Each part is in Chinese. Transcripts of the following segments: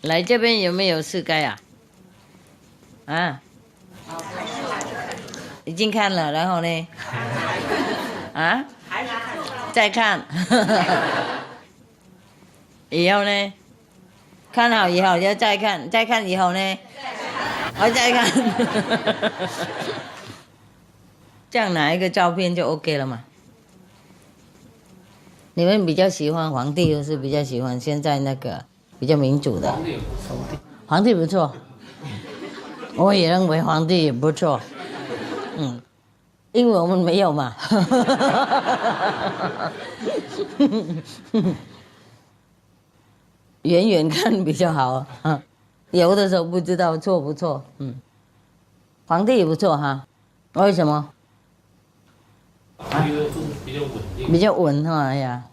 来这边有没有世盖啊？啊？已经看了，然后呢？啊？再看。以后呢？看好以后就再看，再看以后呢？我再看。这样拿一个照片就 OK 了嘛？你们比较喜欢皇帝，还是比较喜欢现在那个比较民主的？皇帝不错，我也认为皇帝也不错。因为我们没有嘛。远远看比较好啊，有的时候不知道错不错。皇帝也不错哈，为什么？比较稳定，比较稳哈，哎呀，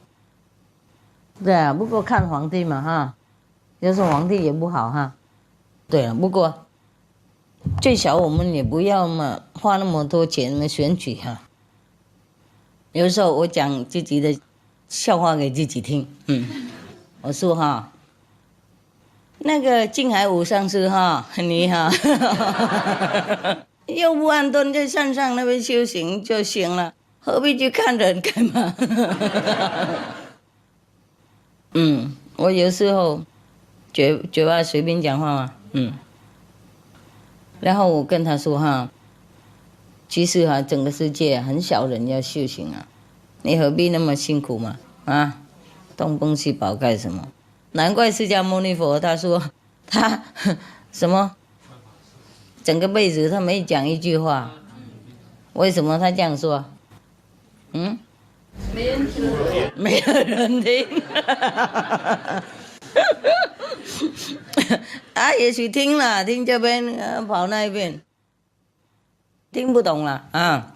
对啊，不过看皇帝嘛哈，有时候皇帝也不好哈。对了，不过最少我们也不要嘛花那么多钱来选举哈。有时候我讲自己的笑话给自己听，我说哈，那个静海武上师哈，你好，又不安顿在山上那边修行就行了，何必去看人干嘛？我有时候嘴巴随便讲话嘛，然后我跟他说哈，其实哈，整个世界很少人要修行啊，你何必那么辛苦嘛？啊，东奔西跑干什么？难怪释迦牟尼佛他说他什么，整个辈子他没讲一句话，为什么他这样说？没人听，没有人听。他也许听了，听这边跑那边，听不懂了啊，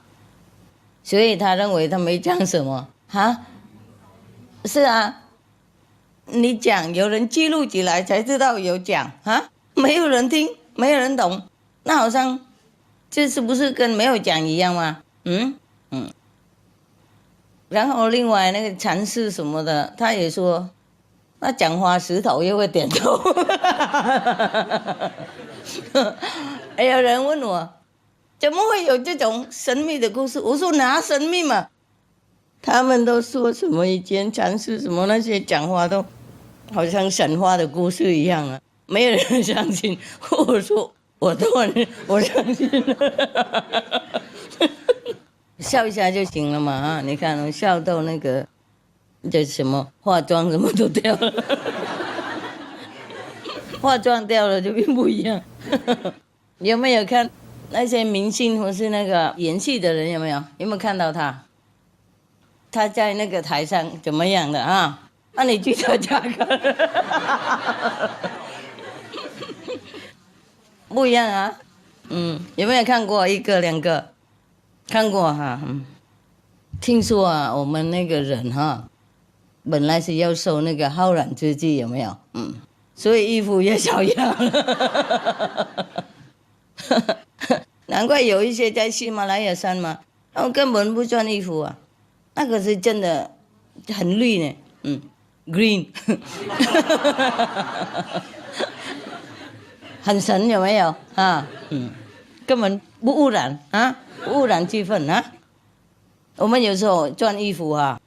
所以他认为他没讲什么啊。是啊，你讲有人记录起来才知道有讲啊，没有人听，没有人懂，那好像这是不是跟没有讲一样吗？然后另外那个禅师什么的，他也说，那讲话石头也会点头。还有人问我，怎么会有这种神秘的故事？我说哪神秘嘛？他们都说什么以前禅师什么那些讲话都好像神话的故事一样啊，没有人相信。我说我相信了。笑一下就行了嘛啊！你看我笑到那个，这什么化妆什么都掉了，化妆掉了就并不一样。有没有看那些明星或是那个演戏的人？有没有看到他？他在那个台上怎么样的啊？那你去他家看，不一样啊。有没有看过一个两个？看过哈，听说啊，我们那个人哈，本来是要受那个浩然之气，有没有？所以衣服也少样了。难怪有一些在喜马拉雅山嘛，他们根本不穿衣服啊，那个是真的很绿呢，green， 很神有没有啊？根本不污染啊。污染气氛啊！我们有时候穿衣服啊，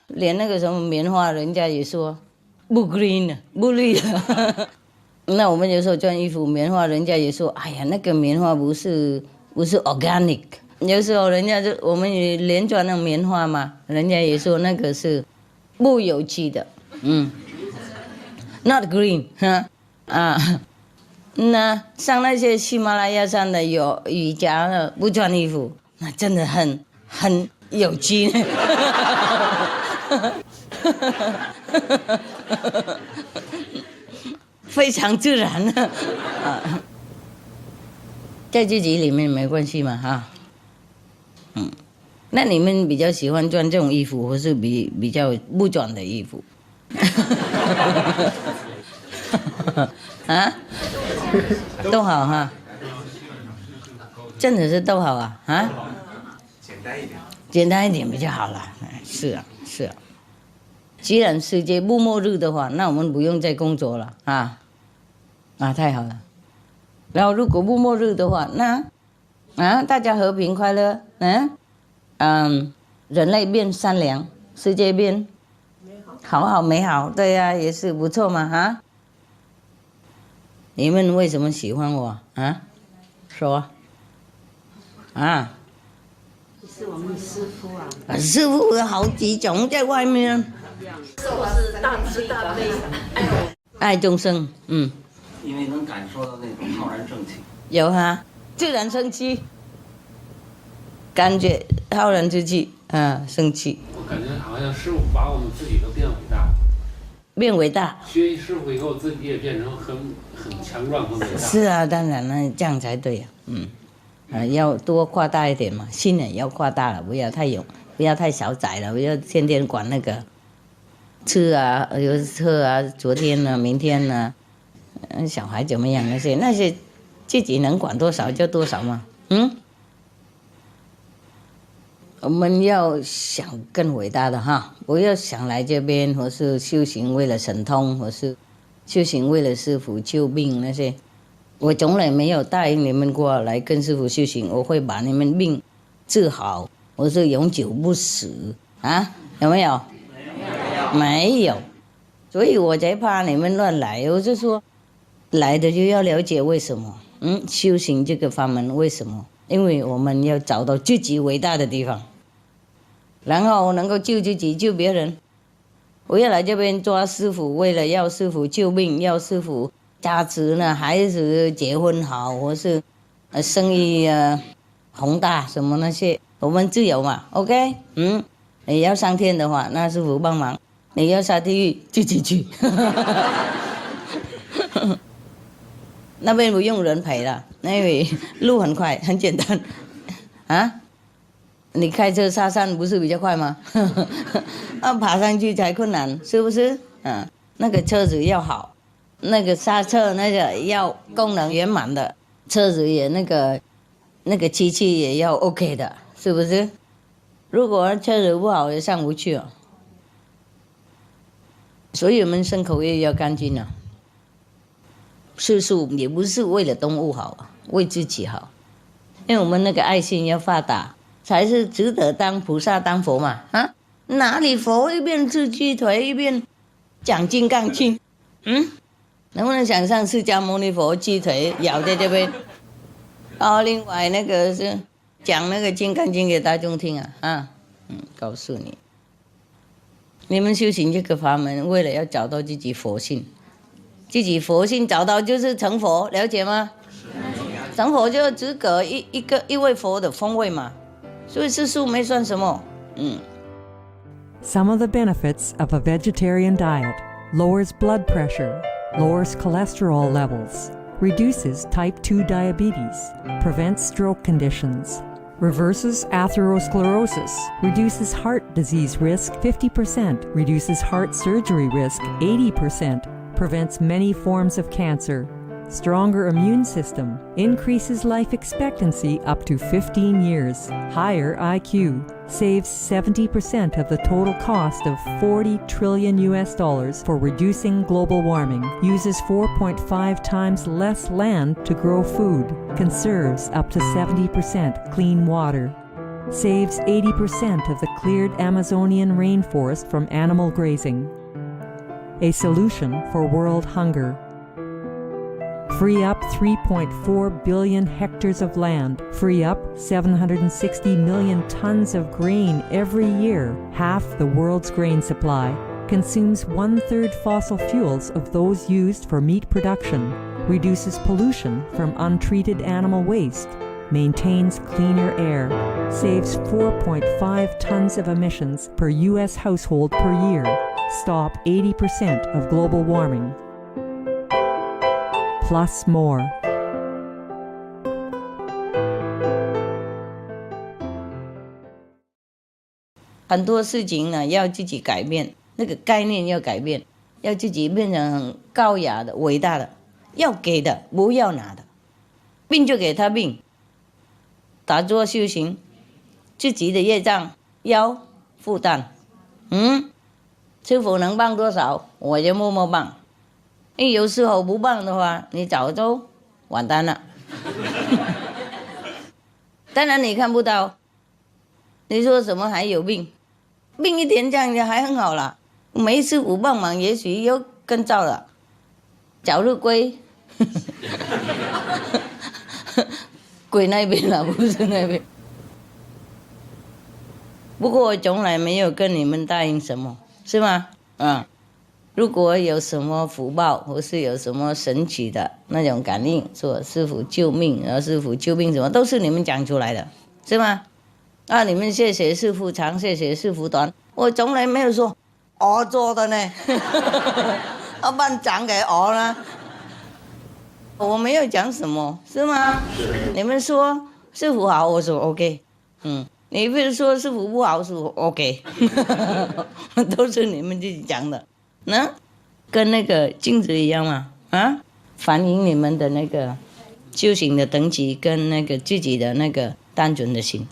连那个什么棉花，人家也说不 green 的，不绿的。那我们有时候穿衣服棉花，人家也说，哎呀，那个棉花不是 organic。有时候人家就我们也连穿那种棉花嘛，人家也说那个是不有机的，not green 哈啊。那像那些喜马拉雅山的有瑜伽的不穿衣服，那真的很有机呢。非常自然的在自己里面没关系嘛哈。那你们比较喜欢穿这种衣服，或是比较不穿的衣服？啊？都好哈，真的是都好啊啊！简单一点比较好啦。是啊，既然世界不末日的话，那我们不用再工作了啊！太好了。然后如果不末日的话，那大家和平快乐，人类变善良，世界变好美好，对呀，也是不错嘛你们为什么喜欢我说是我们师父师父有好几种在外面。我是大慈大悲，爱众生，因为能感受到那种浩然正气。有自然生气，感觉浩然之气生气。我感觉好像师傅把我们自己都变伟大了。变伟大。学习师傅以后，自己也变成很强壮、很伟大。是当然了，这样才对要多夸大一点嘛，心也要夸大了，不要太小窄了，不要天天管那个吃有吃昨天明天小孩怎么样那些自己能管多少就多少嘛，我们要想更伟大的不要想来这边或是修行为了神通，或是修行为了师父救病那些。我从来没有答应你们过来跟师父修行，我会把你们病治好，我是永久不死有没有？没有，所以我才怕你们乱来。我就说，来的就要了解为什么，修行这个法门为什么？因为我们要找到自己伟大的地方，然后能够救自己、救别人。我要来这边抓师父，为了要师父救命，要师父加持孩子结婚好，或是生意宏大什么那些，我们自由嘛 ，OK，你要上天的话，那师父帮忙；你要下地狱，自己去。那边不用人陪了，因为路很快，很简单你开车下山不是比较快吗？爬上去才困难，是不是？那个车子要好。那个刹车那个要功能圆满的，车子也那个机器也要 OK 的，是不是？如果车子不好也上不去所以我们牲口业要干净吃素也不是为了动物好为自己好，因为我们那个爱心要发达，才是值得当菩萨当佛嘛哪里佛一边吃鸡腿一边讲金刚经能不能想象释迦牟尼佛鸡腿咬在这边？另外那个是讲那个《金刚经》给大众听告诉你，你们修行这个法门，为了要找到自己佛性，自己佛性找到就是成佛，了解吗？成佛就只隔一位佛的风味嘛，所以吃素没算什么。Some of the benefits of a vegetarian diet: lowers blood pressure, lowers cholesterol levels, reduces type 2 diabetes, prevents stroke conditions, reverses atherosclerosis, reduces heart disease risk 50%, reduces heart surgery risk 80%, prevents many forms of cancer, stronger immune system, increases life expectancy up to 15 years, higher IQ, saves 70% of the total cost of $40 trillion for reducing global warming, uses 4.5 times less land to grow food, conserves up to 70% clean water, saves 80% of the cleared Amazonian rainforest from animal grazing. A solution for world hunger. Free up 3.4 billion hectares of land, free up 760 million tons of grain every year, half the world's grain supply, consumes 1/3 fossil fuels of those used for meat production, reduces pollution from untreated animal waste, maintains cleaner air, saves 4.5 tons of emissions per U.S. household per year, stop 80% of global warming, plus more. 很多事情呢要自己改变，那个概念要改变，要自己变成很高雅的、伟大的，要给的，不要拿的。病就给他病，打坐修行，自己的业障要负担。师傅能帮多少，我就默默帮。因为有时候不帮的话，你早就完蛋了。当然你看不到，你说什么还有病，病一点这样就还很好了。没师傅帮忙，也许又更糟了。早日归归那边了，不是那边。不过我从来没有跟你们答应什么，是吗？如果有什么福报，或是有什么神奇的那种感应，说师傅救命，然后师傅救命什么，都是你们讲出来的，是吗？你们谢谢师傅长，谢谢师傅短，我从来没有说我做的呢，要不然讲给我了。我没有讲什么，是吗？你们说师傅好，我说 OK， 你不是说师傅不好，师傅 OK， 都是你们自己讲的，跟那个镜子一样嘛，反映你们的那个修行的等级跟那个自己的那个单纯的心，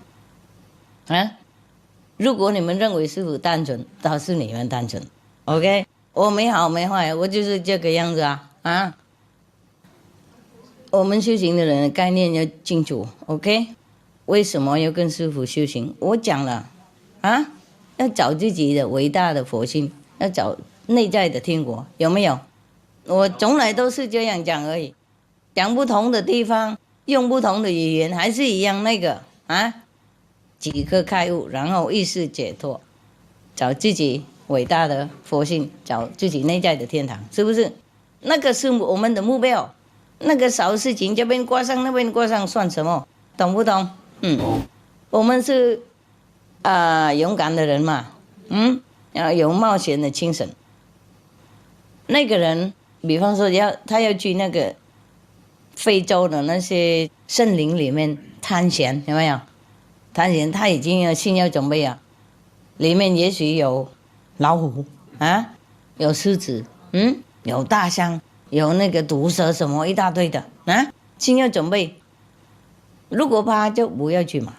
如果你们认为师傅单纯，倒是你们单纯 ，OK， 我没好没坏，我就是这个样子啊。我们修行的人的概念要清楚 ，OK？ 为什么要跟师父修行？我讲了，要找自己的伟大的佛性，要找内在的天国，有没有？我从来都是这样讲而已，讲不同的地方，用不同的语言，还是一样那个即刻开悟，然后意识解脱，找自己伟大的佛性，找自己内在的天堂，是不是？那个是我们的目标。那个小事情这边挂上那边挂上算什么？懂不懂？我们是勇敢的人嘛，要有冒险的精神。那个人，比方说他要去那个非洲的那些森林里面探险，有没有？探险他已经有心要准备啊，里面也许有老虎有狮子，有大象。有那个毒蛇什么一大堆的心要准备。如果怕就不要去嘛。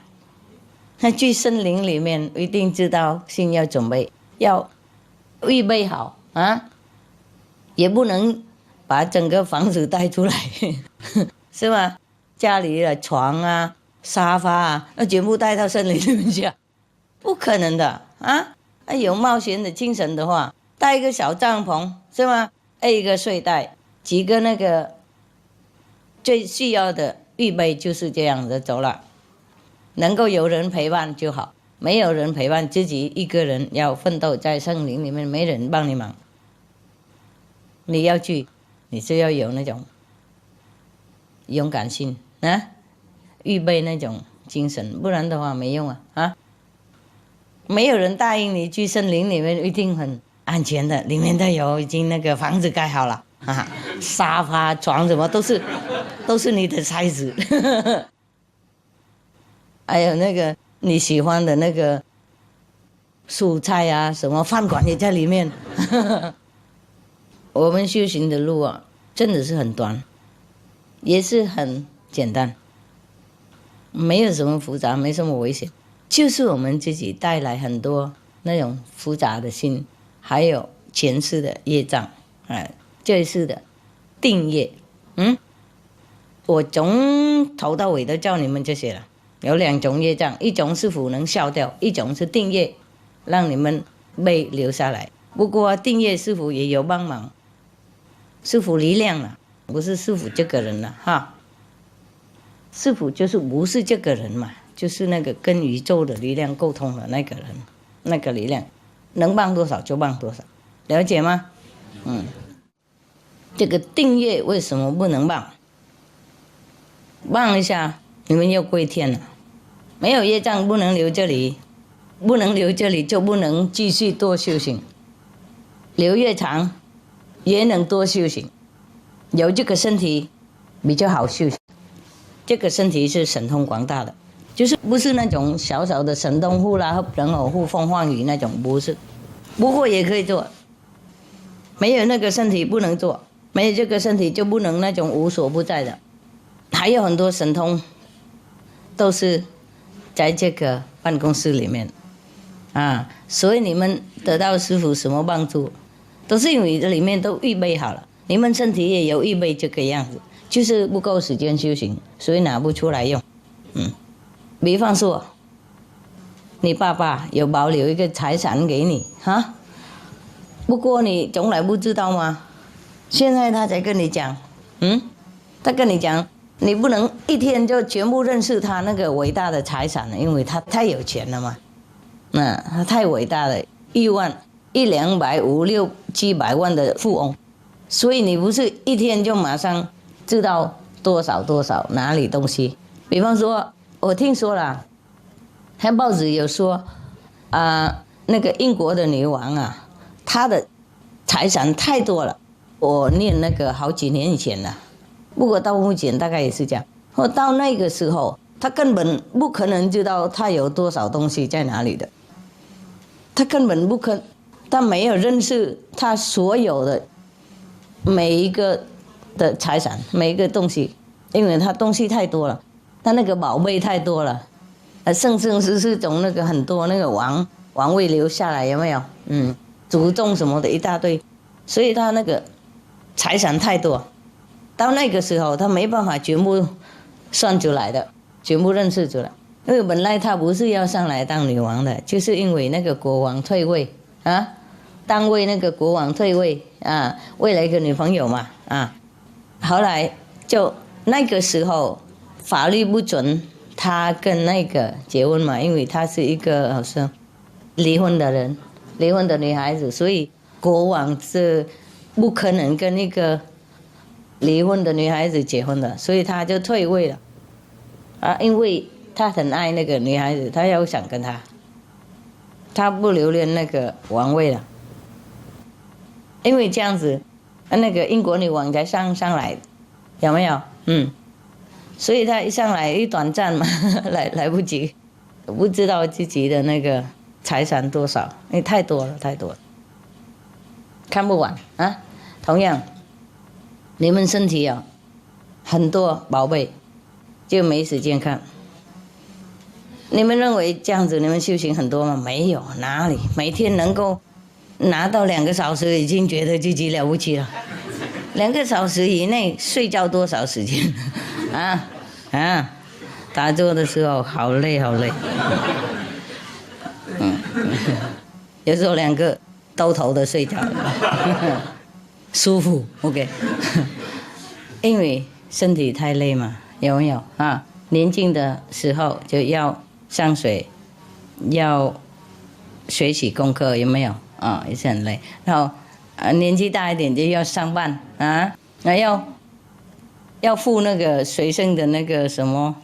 那去森林里面一定知道心要准备，要预备好也不能把整个房子带出来，是吧？家里的床沙发要全部带到森林里面去，不可能的有冒险的精神的话，带一个小帐篷，是吗？一个睡袋。几个那个最需要的预备就是这样的走了，能够有人陪伴就好，没有人陪伴，自己一个人要奋斗在森林里面，没人帮你忙。你要去，你就要有那种勇敢心预备那种精神，不然的话没用没有人答应你去森林里面一定很安全的，里面都有已经那个房子盖好了。沙发床什么都是你的菜子，还有那个你喜欢的那个蔬菜什么饭馆也在里面。我们修行的路真的是很短，也是很简单，没有什么复杂，没什么危险，就是我们自己带来很多那种复杂的心，还有前世的业障这次的定业，我从头到尾都教你们这些了。有2种业障，一种是福能消掉，一种是定业，让你们被留下来。不过定业师父也有帮忙，师父力量了，不是师父这个人了师父就是不是这个人嘛，就是那个跟宇宙的力量沟通的那个人，那个力量能帮多少就帮多少，了解吗？这个定业为什么不能帮？帮一下你们又归天了。没有业障不能留这里，不能留这里就不能继续多修行，留越长也能多修行。有这个身体比较好修行，这个身体是神通广大的，就是不是那种小小的神通护啦、人偶护、风化雨那种，不是。不过也可以做，没有那个身体不能做，没有这个身体就不能那种无所不在的。还有很多神通都是在这个办公室里面，啊，所以你们得到师父什么帮助，都是因为这里面都预备好了，你们身体也有预备这个样子，就是不够时间修行，所以拿不出来用。比方说，你爸爸有保留一个财产给你哈，不过你从来不知道吗？现在他才跟你讲，他跟你讲，你不能一天就全部认识他那个伟大的财产了，因为他太有钱了嘛，他太伟大了，1万、100、200、5、6、700万的富翁，所以你不是一天就马上知道多少哪里东西。比方说，我听说了，看报纸有说，那个英国的女王啊，她的财产太多了。我念那个好几年以前了，不过到目前大概也是这样。或到那个时候，她根本不可能知道她有多少东西在哪里的，她根本不可，她没有认识她所有的每一个的财产，每一个东西，因为她东西太多了。他那个宝贝太多了，生世从那个很多那个王位留下来，有没有？祖宗什么的一大堆，所以他那个财产太多，到那个时候他没办法全部算出来的，全部认识出来，因为本来他不是要上来当女王的，就是因为那个国王退位啊，当为那个国王退位啊，为了一个女朋友嘛啊，后来就那个时候。法律不准他跟那个结婚嘛，因为他是一个好像离婚的人，离婚的女孩子，所以国王是不可能跟一个离婚的女孩子结婚的，所以他就退位了。因为他很爱那个女孩子，他要想跟她，他不留恋那个王位了。因为这样子，那个英国女王才上来，有没有？所以他一上来一短暂嘛，来不及，不知道自己的那个财产多少，因为太多了，看不完啊。同样，你们身体有很多宝贝，就没时间看。你们认为这样子你们修行很多吗？没有，哪里？每天能够拿到2个小时，已经觉得自己了不起了。2个小时以内睡觉多少时间？打坐的时候好累，有时候2个兜头的睡觉，舒服 ，OK， 因为身体太累嘛，有没有啊？年轻的时候就要上水，要学习功课，有没有啊？也是很累。然后年纪大一点就要上班啊，要付那个学生的那个什么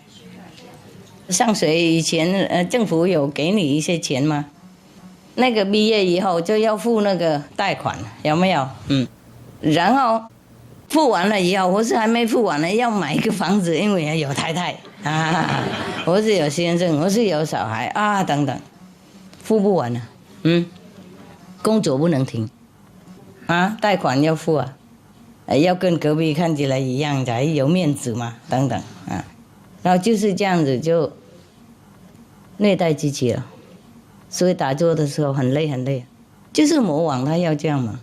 上学以前，政府有给你一些钱吗？那个毕业以后就要付那个贷款，有没有？然后付完了以后，或是还没付完呢，要买一个房子，因为有太太或是有先生，或是有小孩等等，付不完了，工作不能停贷款要付要跟隔壁看起来一样才有面子嘛，等等然后就是这样子就虐待自己了，所以打坐的时候很累，就是魔王他要这样嘛，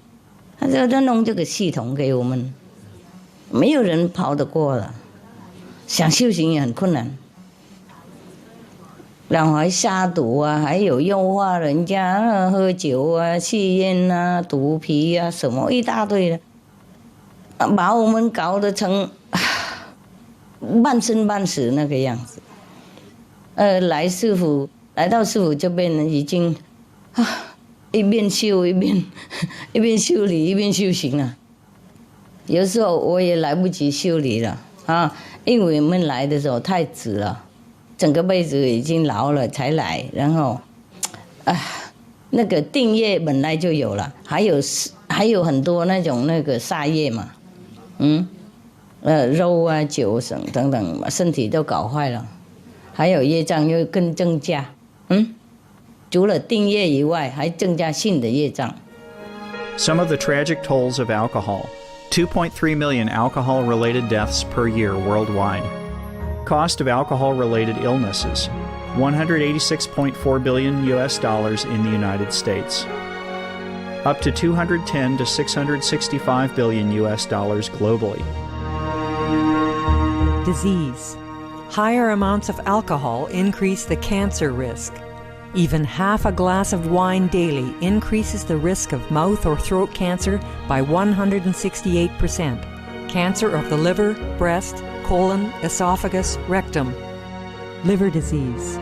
他就要弄这个系统给我们，没有人跑得过了，想修行也很困难，然后还杀毒还有诱惑人家喝酒吸烟毒品什么一大堆的。把我们搞得成半生半死那个样子，来到师父这边已经一边修一边修理一边修行了。有时候我也来不及修理了因为我们来的时候太迟了，整个辈子已经老了才来，然后那个定业本来就有了，还有很多那种那个杀业嘛。肉酒等等，身体都搞坏了，还有业障又更增加，除了定业以外，还增加新的业障。Some of the tragic tolls of alcohol: 2.3 million alcohol-related deaths per year worldwide. Cost of alcohol-related illnesses: $186.4 billion US in the United States. Up to $210 to $665 billion US globally. Disease. Higher amounts of alcohol increase the cancer risk. Even half a glass of wine daily increases the risk of mouth or throat cancer by 168%. Cancer of the liver, breast, colon, esophagus, rectum. Liver disease.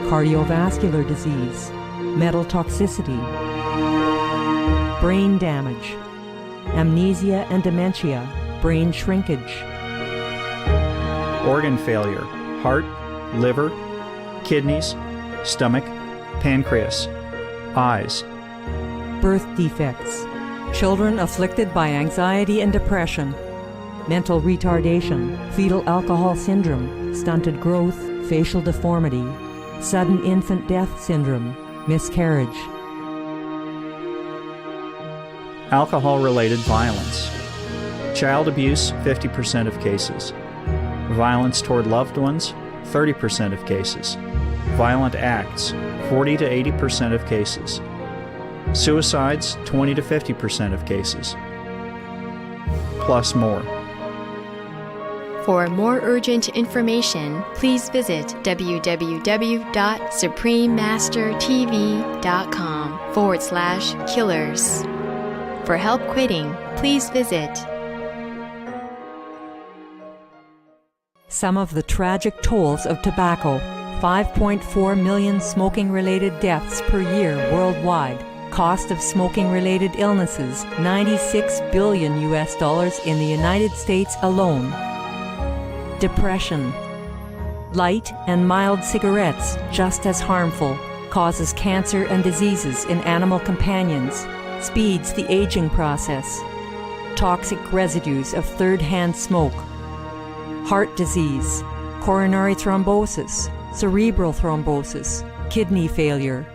Cardiovascular disease. Metal toxicity. Brain damage. Amnesia and dementia. Brain shrinkage. Organ failure, heart, liver, kidneys, stomach, pancreas, eyes. Birth defects. Children afflicted by anxiety and depression. Mental retardation, fetal alcohol syndrome, stunted growth, facial deformity, sudden infant death syndrome, miscarriage. Alcohol-related violence. Child abuse, 50% of cases. Violence toward loved ones, 30% of cases. Violent acts, 40 to 80% of cases. Suicides, 20 to 50% of cases. Plus more. For more urgent information, please visit www.suprememastertv.com/killers. For help quitting, please visit. Some of the tragic tolls of tobacco. 5.4 million smoking-related deaths per year worldwide. Cost of smoking-related illnesses, $96 billion in the United States alone. Depression. Light and mild cigarettes, just as harmful, causes cancer and diseases in animal companions, speeds the aging process. Toxic residues of third-hand smoke. Heart disease, coronary thrombosis, cerebral thrombosis, kidney failure.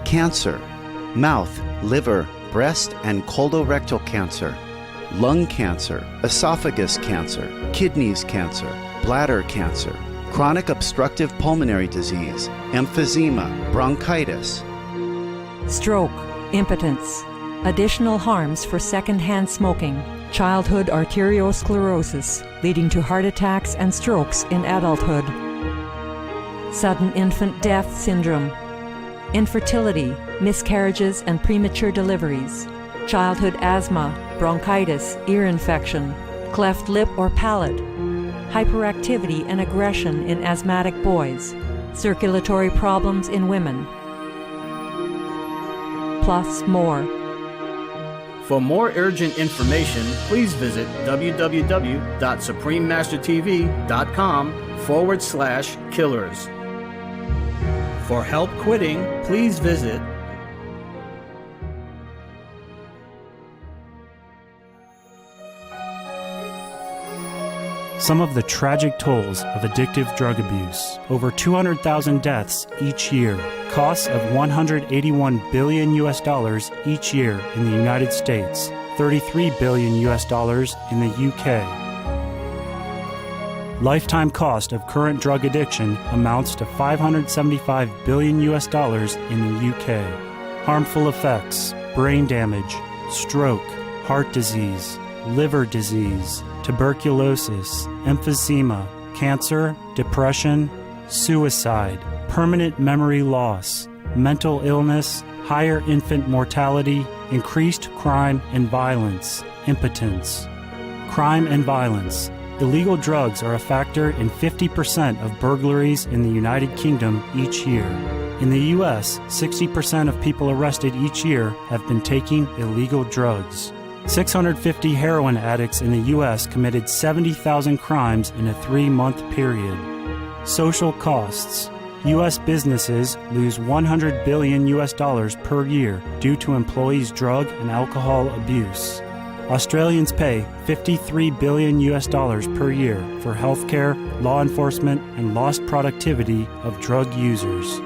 Cancer, mouth, liver, breast, and colorectal cancer. Lung cancer, esophagus cancer, kidneys cancer, bladder cancer, chronic obstructive pulmonary disease, emphysema, bronchitis. Stroke, impotence, additional harms for second-hand smoking, childhood arteriosclerosis, leading to heart attacks and strokes in adulthood. Sudden infant death syndrome, infertility, miscarriages and premature deliveries, childhood asthma, bronchitis, ear infection, cleft lip or palate, hyperactivity and aggression in asthmatic boys, circulatory problems in women. Plus more. For more urgent information, please visit www.suprememastertv.com/killers. For help quitting, please visit. Some of the tragic tolls of addictive drug abuse. Over 200,000 deaths each year. Costs of $181 billion each year in the United States. $33 billion in the UK. Lifetime cost of current drug addiction amounts to $575 billion in the UK. Harmful effects: brain damage, stroke, heart disease, liver disease, tuberculosis, emphysema, cancer, depression, suicide, permanent memory loss, mental illness, higher infant mortality, increased crime and violence, impotence. Crime and violence. Illegal drugs are a factor in 50% of burglaries in the United Kingdom each year. In the U.S., 60% of people arrested each year have been taking illegal drugs. 650 heroin addicts in the U.S. committed 70,000 crimes in a 3-month period. Social costs. U.S. businesses lose $100 billion per year due to employees' drug and alcohol abuse. Australians pay $53 billion per year for healthcare, law enforcement, and lost productivity of drug users.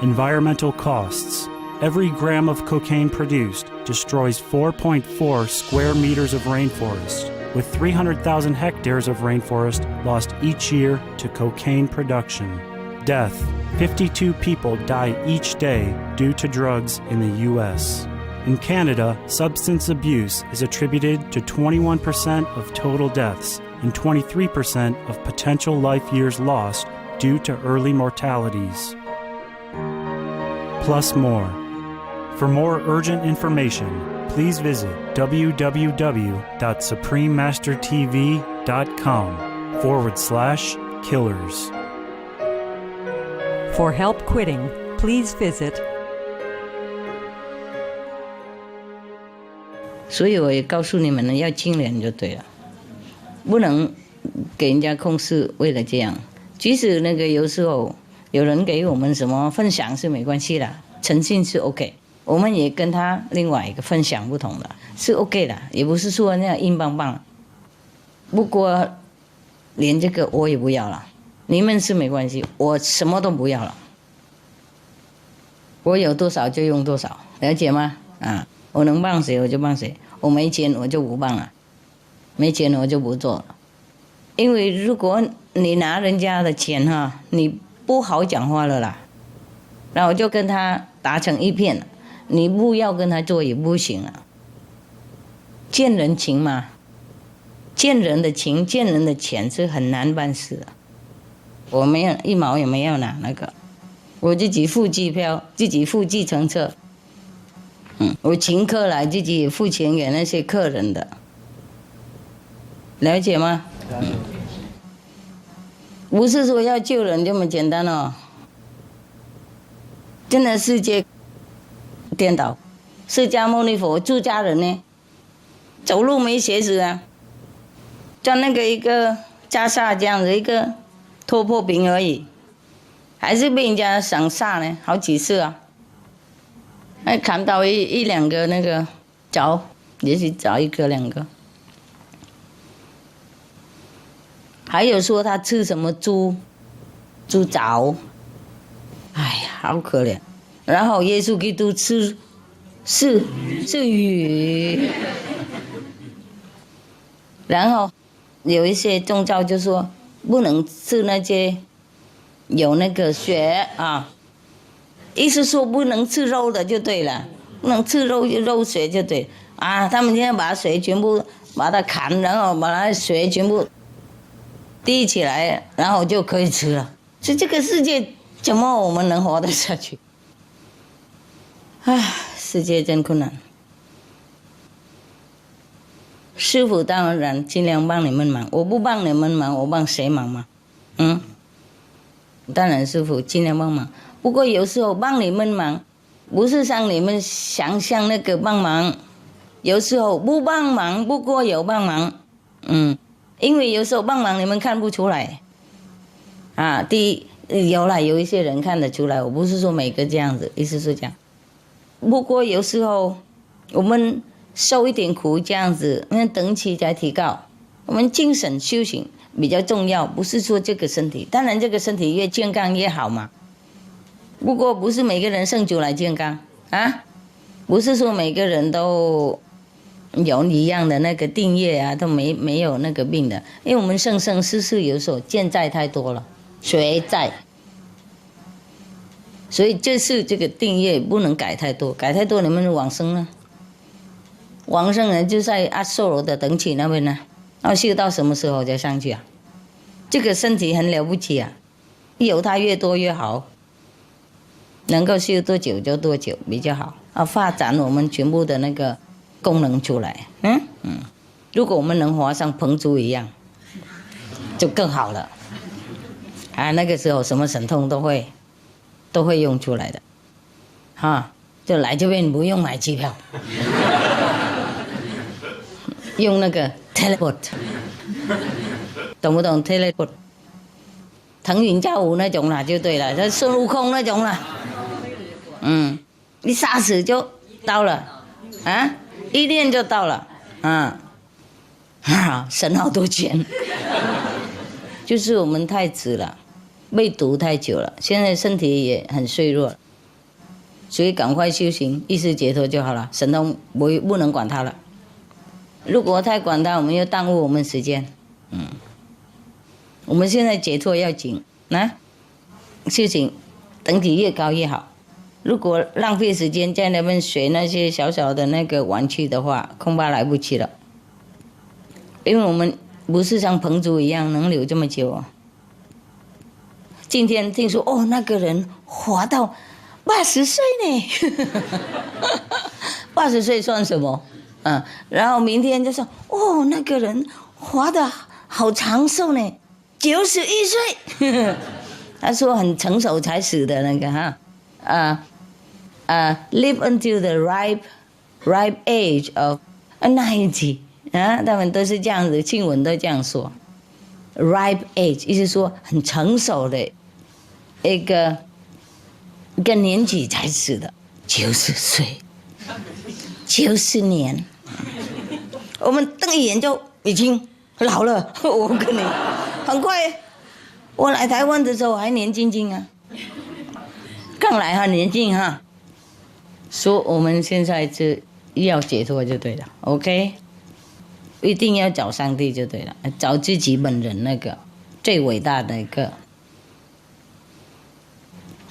Environmental costs. Every gram of cocaine produced destroys 4.4 square meters of rainforest, with 300,000 hectares of rainforest lost each year to cocaine production. Death. 52 people die each day due to drugs in the U.S. In Canada, substance abuse is attributed to 21% of total deaths and 23% of potential life years lost due to early mortalities. Plus more. For more urgent information, please visit www.suprememastertv.com/killers. For help quitting, please visit. 所以我也告诉你们了，要清廉就对了，不能给人家控制。为了这样，即使那个有时候有人给我们什么分享是没关系的，诚信是 OK。我们也跟他另外一个分享不同的，是 OK 的，也不是说那样硬邦邦。不过连这个我也不要了，你们是没关系，我什么都不要了。我有多少就用多少，了解吗？啊，我能帮谁我就帮谁，我没钱我就不帮了，没钱我就不做了。因为如果你拿人家的钱哈，你不好讲话了啦，然后我就跟他达成一片了。你不要跟他做也不行了，见人情嘛，见人的情，见人的钱是很难办事的。我没有一毛也没有拿那个，我自己付机票，自己付计程车，我请客来自己也付钱给那些客人的，了解吗？不是说要救人这么简单哦，真的世界颠倒，释迦牟尼佛出家人呢，走路没鞋子啊，穿那个一个袈裟这样子一个拖破饼而已，还是被人家赏煞呢，好几次啊，还砍到一两个那个脚，也许找一个两个，还有说他吃什么猪爪，哎呀，好可怜。然后耶稣基督吃是鱼，然后有一些宗教就说不能吃那些有那个血啊，意思说不能吃肉的就对了，不能吃肉血就对啊。他们现在把水全部把它砍，然后把它水全部滴起来，然后就可以吃了。所以这个世界怎么我们能活得下去？唉，世界真困难。师父当然尽量帮你们忙，我不帮你们忙，我帮谁忙嘛？当然师父尽量帮忙。不过有时候帮你们忙，不是像你们想象那个帮忙，有时候不帮忙，不过有帮忙。因为有时候帮忙你们看不出来。啊，第一有一些人看得出来，我不是说每个这样子，意思是这样。不过有时候我们受一点苦这样子，那等级在提高，我们精神修行比较重要，不是说这个身体。当然这个身体越健康越好嘛。不过不是每个人生出来健康啊，不是说每个人都有一样的那个定业啊，都没有那个病的。因为我们生生世世有时候欠债太多了，学债。所以这是这个定业不能改太多，改太多你们往生呢？往生人就在阿修罗的等级那边呢，要修到什么时候才上去啊？这个身体很了不起啊，有它越多越好，能够修多久就多久比较好啊，发展我们全部的那个功能出来。如果我们能活像彭祖一样，就更好了啊！那个时候什么神通都会用出来的，就来这边不用买机票，用那个 teleport， 懂不懂 teleport？ 腾云驾雾那种啦，就对了，这孙悟空那种啦，一下子就到了，一念就到了，省好多钱，就是我们太迟了。被毒太久了，现在身体也很脆弱，所以赶快修行，意识解脱就好了。神通不能管它了，如果太管它，我们又耽误我们时间。我们现在解脱要紧，修行等级越高越好。如果浪费时间在那边学那些小小的那个玩具的话，恐怕来不及了。因为我们不是像彭祖一样能留这么久啊。今天听说哦，那个人活到80岁呢，80岁算什么？然后明天就说哦，那个人活得好长寿呢，91岁。他说很成熟才死的那个哈，live until the ripe age of 90啊，他们都是这样子，庆文都这样说。ripe age 意思说很成熟的一个年纪才死的，90岁，90年，我们瞪一眼就已经老了。我跟你很快。我来台湾的时候还年轻轻啊，刚来很年轻哈。说我们现在是要解脱就对了 ，OK， 一定要找上帝就对了，找自己本人那个最伟大的一个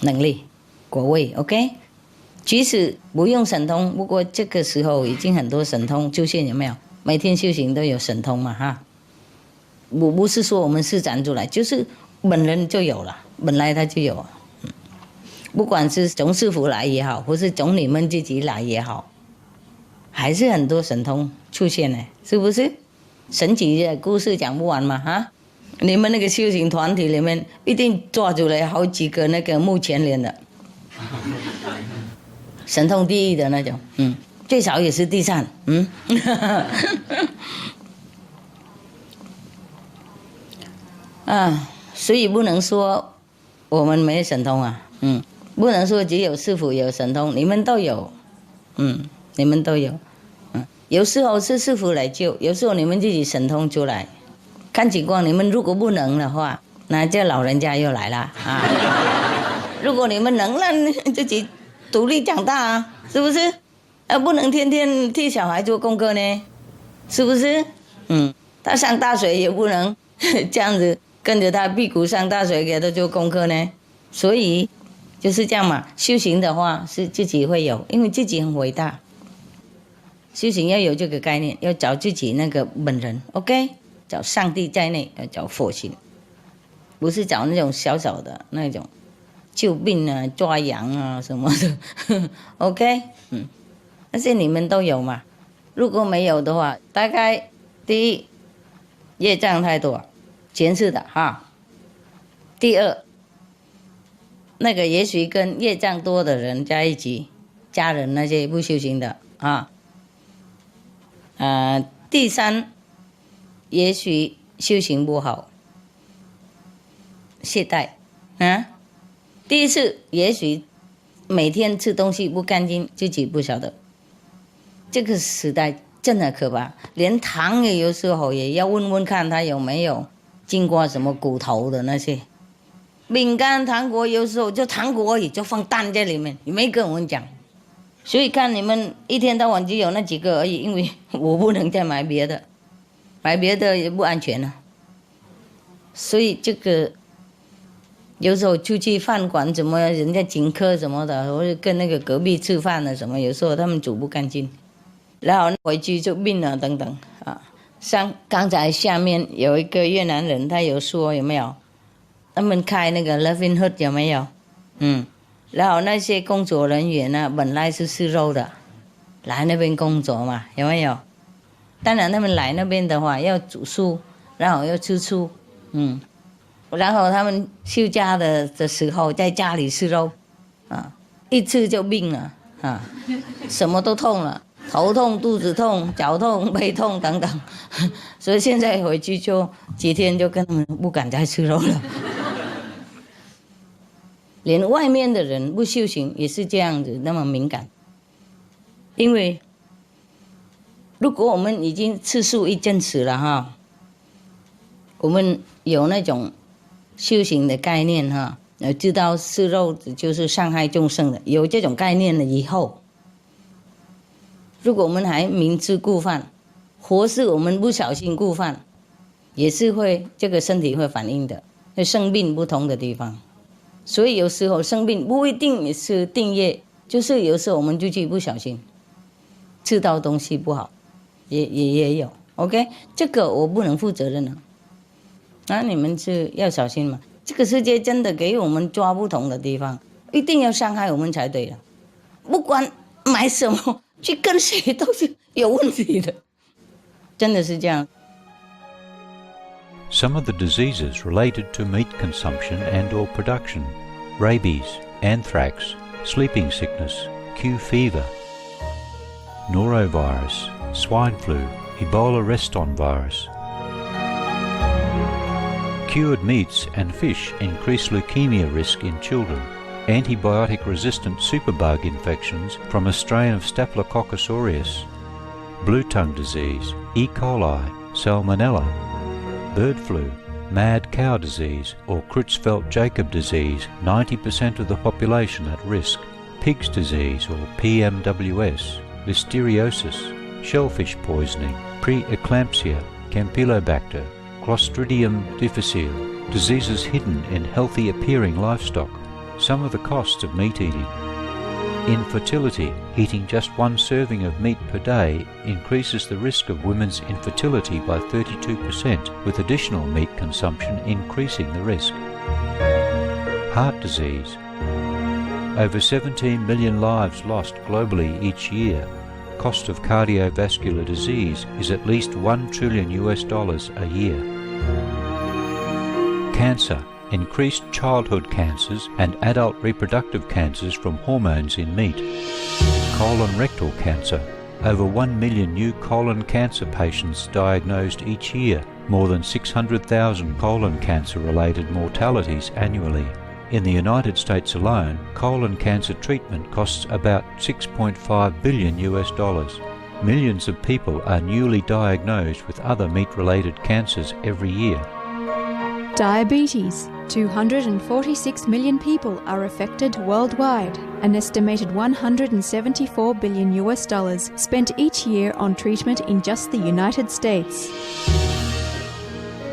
能力果位 ，OK。即使不用神通，不过这个时候已经很多神通出现，有没有？每天修行都有神通嘛哈。我不是说我们施展出来，就是本人就有了，本来他就有了。不管是从师父来也好，或是从你们自己来也好，还是很多神通出现呢，是不是？神奇的故事讲不完嘛哈！你们那个修行团体里面一定抓出来好几个那个目前连的，神通第一的那种，最少也是第3，所以不能说我们没神通啊，不能说只有师父有神通，你们都有，你们都有，有时候是师父来救，有时候你们自己神通出来，看情况。你们如果不能的话，那这老人家又来了啊。如果你们能让自己独立长大啊，是不是？不能天天替小孩做功课呢，是不是？他上大学也不能这样子跟着他屁股上大学给他做功课呢，所以就是这样嘛。修行的话是自己会有，因为自己很伟大。修行要有这个概念，要找自己那个本人 ，OK？ 找上帝在内，要找佛性，不是找那种小小的那种救病啊、抓羊啊什么的，OK？ 那些你们都有嘛？如果没有的话，大概第一，业障太多，前世的哈。第二，那个也许跟业障多的人在一起，家人那些不修行的啊。第三，也许修行不好，懈怠啊。第四，也许每天吃东西不干净，自己不晓得。这个时代真的可怕，连糖也有时候也要问问看他有没有经过什么骨头的那些。饼干、糖果有时候就糖果而已，就放蛋在里面，也没跟我们讲。所以看你们一天到晚只有那几个而已，因为我不能再买别的，买别的也不安全啊。所以这个有时候出去饭馆怎么人家请客什么的，或者跟那个隔壁吃饭的什么，有时候他们煮不干净，然后回去就病了等等啊。像刚才下面有一个越南人，他有说有没有？他们开那个 Loving Hut 有没有？然后那些工作人员呢，本来是吃肉的，来那边工作嘛，有没有？当然他们来那边的话要煮素，然后要吃素，然后他们休假的时候在家里吃肉，一吃就病了什么都痛了，头痛、肚子痛、脚痛、背痛等等，所以现在回去就几天就跟他们不敢再吃肉了。连外面的人不修行也是这样子，那么敏感。因为如果我们已经吃素一阵子了哈，我们有那种修行的概念哈，知道吃肉就是伤害众生的，有这种概念了以后，如果我们还明知故犯，或是我们不小心故犯，也是会这个身体会反应的，会生病不同的地方。所以有时候生病不一定是定业，就是有时候我们就去不小心吃到东西不好，也有 OK， 这个我不能负责任那你们是要小心嘛。这个世界真的给我们抓不同的地方，一定要伤害我们才对的。不管买什么去跟谁都是有问题的，真的是这样。 Some of the diseases related to meat consumption and or production: rabies, anthrax, sleeping sickness, Q fever, norovirus, swine flu, Ebola reston virus. Cured meats and fish increase leukemia risk in children. Antibiotic-resistant superbug infections from a strain of Staphylococcus aureus. Blue tongue disease, E. coli, Salmonella. Bird flu, mad cow disease or Creutzfeldt-Jakob disease, 90% of the population at risk. Pig's disease or PMWS, listeriosis, shellfish poisoning, preeclampsia, Campylobacter, Clostridium difficile, diseases hidden in healthy appearing livestock. Some of the costs of meat eating. Infertility. Eating just one serving of meat per day increases the risk of women's infertility by 32%, with additional meat consumption increasing the risk. Heart disease. Over 17 million lives lost globally each year. Cost of cardiovascular disease is at least $1 trillion a year. Cancer. Increased childhood cancers and adult reproductive cancers from hormones in meat. Colon rectal cancer. Over 1 million new colon cancer patients diagnosed each year, more than 600,000 colon cancer-related mortalities annually. In the United States alone, colon cancer treatment costs about $6.5 billion. Millions of people are newly diagnosed with other meat-related cancers every year. Diabetes. 246 million people are affected worldwide. An estimated $174 billion spent each year on treatment in just the United States.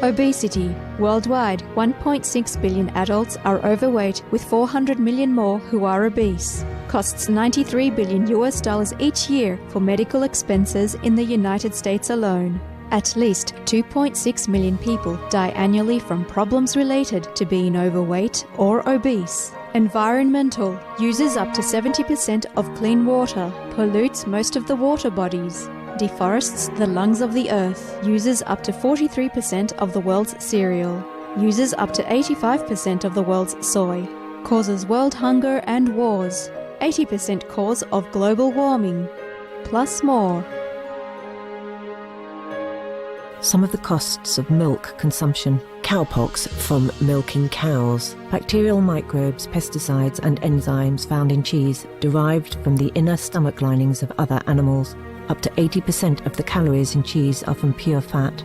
Obesity. Worldwide, 1.6 billion adults are overweight, with 400 million more who are obese. Costs $93 billion each year for medical expenses in the United States alone. At least 2.6 million people die annually from problems related to being overweight or obese. Environmental. Uses up to 70% of clean water. Pollutes most of the water bodies. Deforests the lungs of the earth. Uses up to 43% of the world's cereal. Uses up to 85% of the world's soy. Causes world hunger and wars. 80% cause of global warming. Plus more. Some of the costs of milk consumption: cowpox from milking cows, bacterial microbes, pesticides and enzymes found in cheese derived from the inner stomach linings of other animals. Up to 80% of the calories in cheese are from pure fat.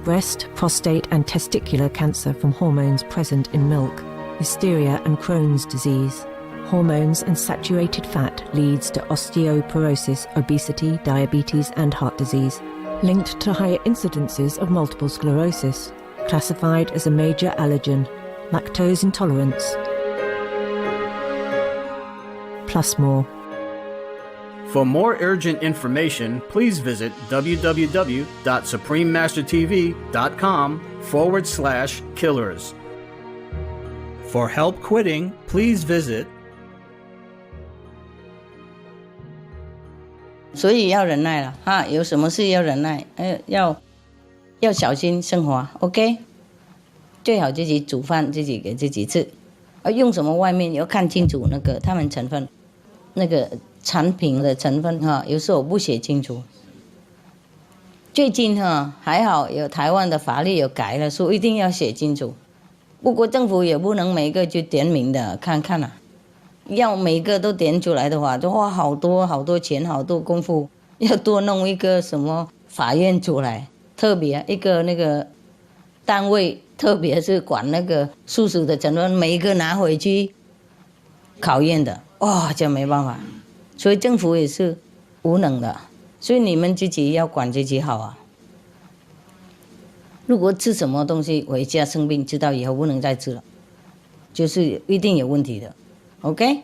Breast, prostate and testicular cancer from hormones present in milk. Listeria and Crohn's disease. Hormones and saturated fat leads to osteoporosis, obesity, diabetes and heart disease. Linked to higher incidences of multiple sclerosis, classified as a major allergen, lactose intolerance. Plus more. For more urgent information, please visit www.suprememastertv.com/killers. For help quitting, please visit. 所以要忍耐了哈，有什么事要忍耐，要小心生活 ，OK？ 最好自己煮饭，自己给自己吃，用什么外面要看清楚那个他们成分，那个产品的成分哈，有时候不写清楚。最近哈还好有台湾的法律有改了，说一定要写清楚。不过政府也不能每个就点名的，看看啊。要每个都点出来的话，就花好多钱，好多功夫，要多弄一个什么法院出来，特别一个那个单位，特别是管那个素食的成分，每一个拿回去考验的，哇，这没办法。所以政府也是无能的，所以你们自己要管自己好啊。如果吃什么东西回家生病，知道以后不能再吃了。就是一定有问题的。OK，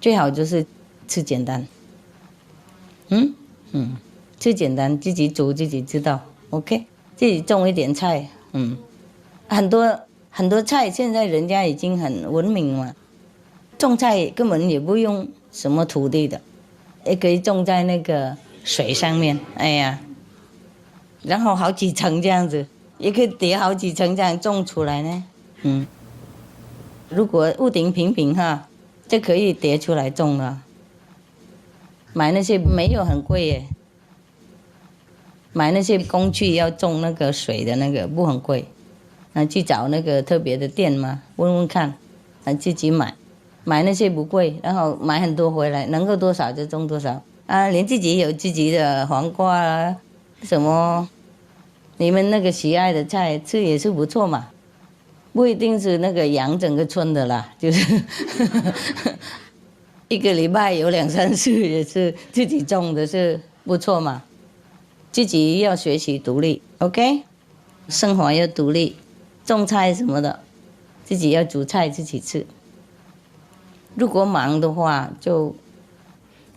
最好就是吃简单。吃简单，自己煮自己知道。OK， 自己种一点菜。很多菜现在人家已经很文明了，种菜根本也不用什么土地的，也可以种在那个水上面。哎呀，然后好几层这样子，也可以叠好几层这样种出来呢。如果屋顶平平哈，就可以叠出来种了。买那些没有很贵耶，买那些工具要种那个水的那个不很贵。去找那个特别的店嘛，问问看，自己买那些不贵，然后买很多回来，能够多少就种多少啊。连自己有自己的黄瓜啊，什么你们那个喜爱的菜吃也是不错嘛，不一定是那个养整个村的啦，就是一个礼拜有2、3次也是自己种的，是不错嘛。自己要学习独立 ，OK， 生活要独立。种菜什么的，自己要煮菜自己吃。如果忙的话，就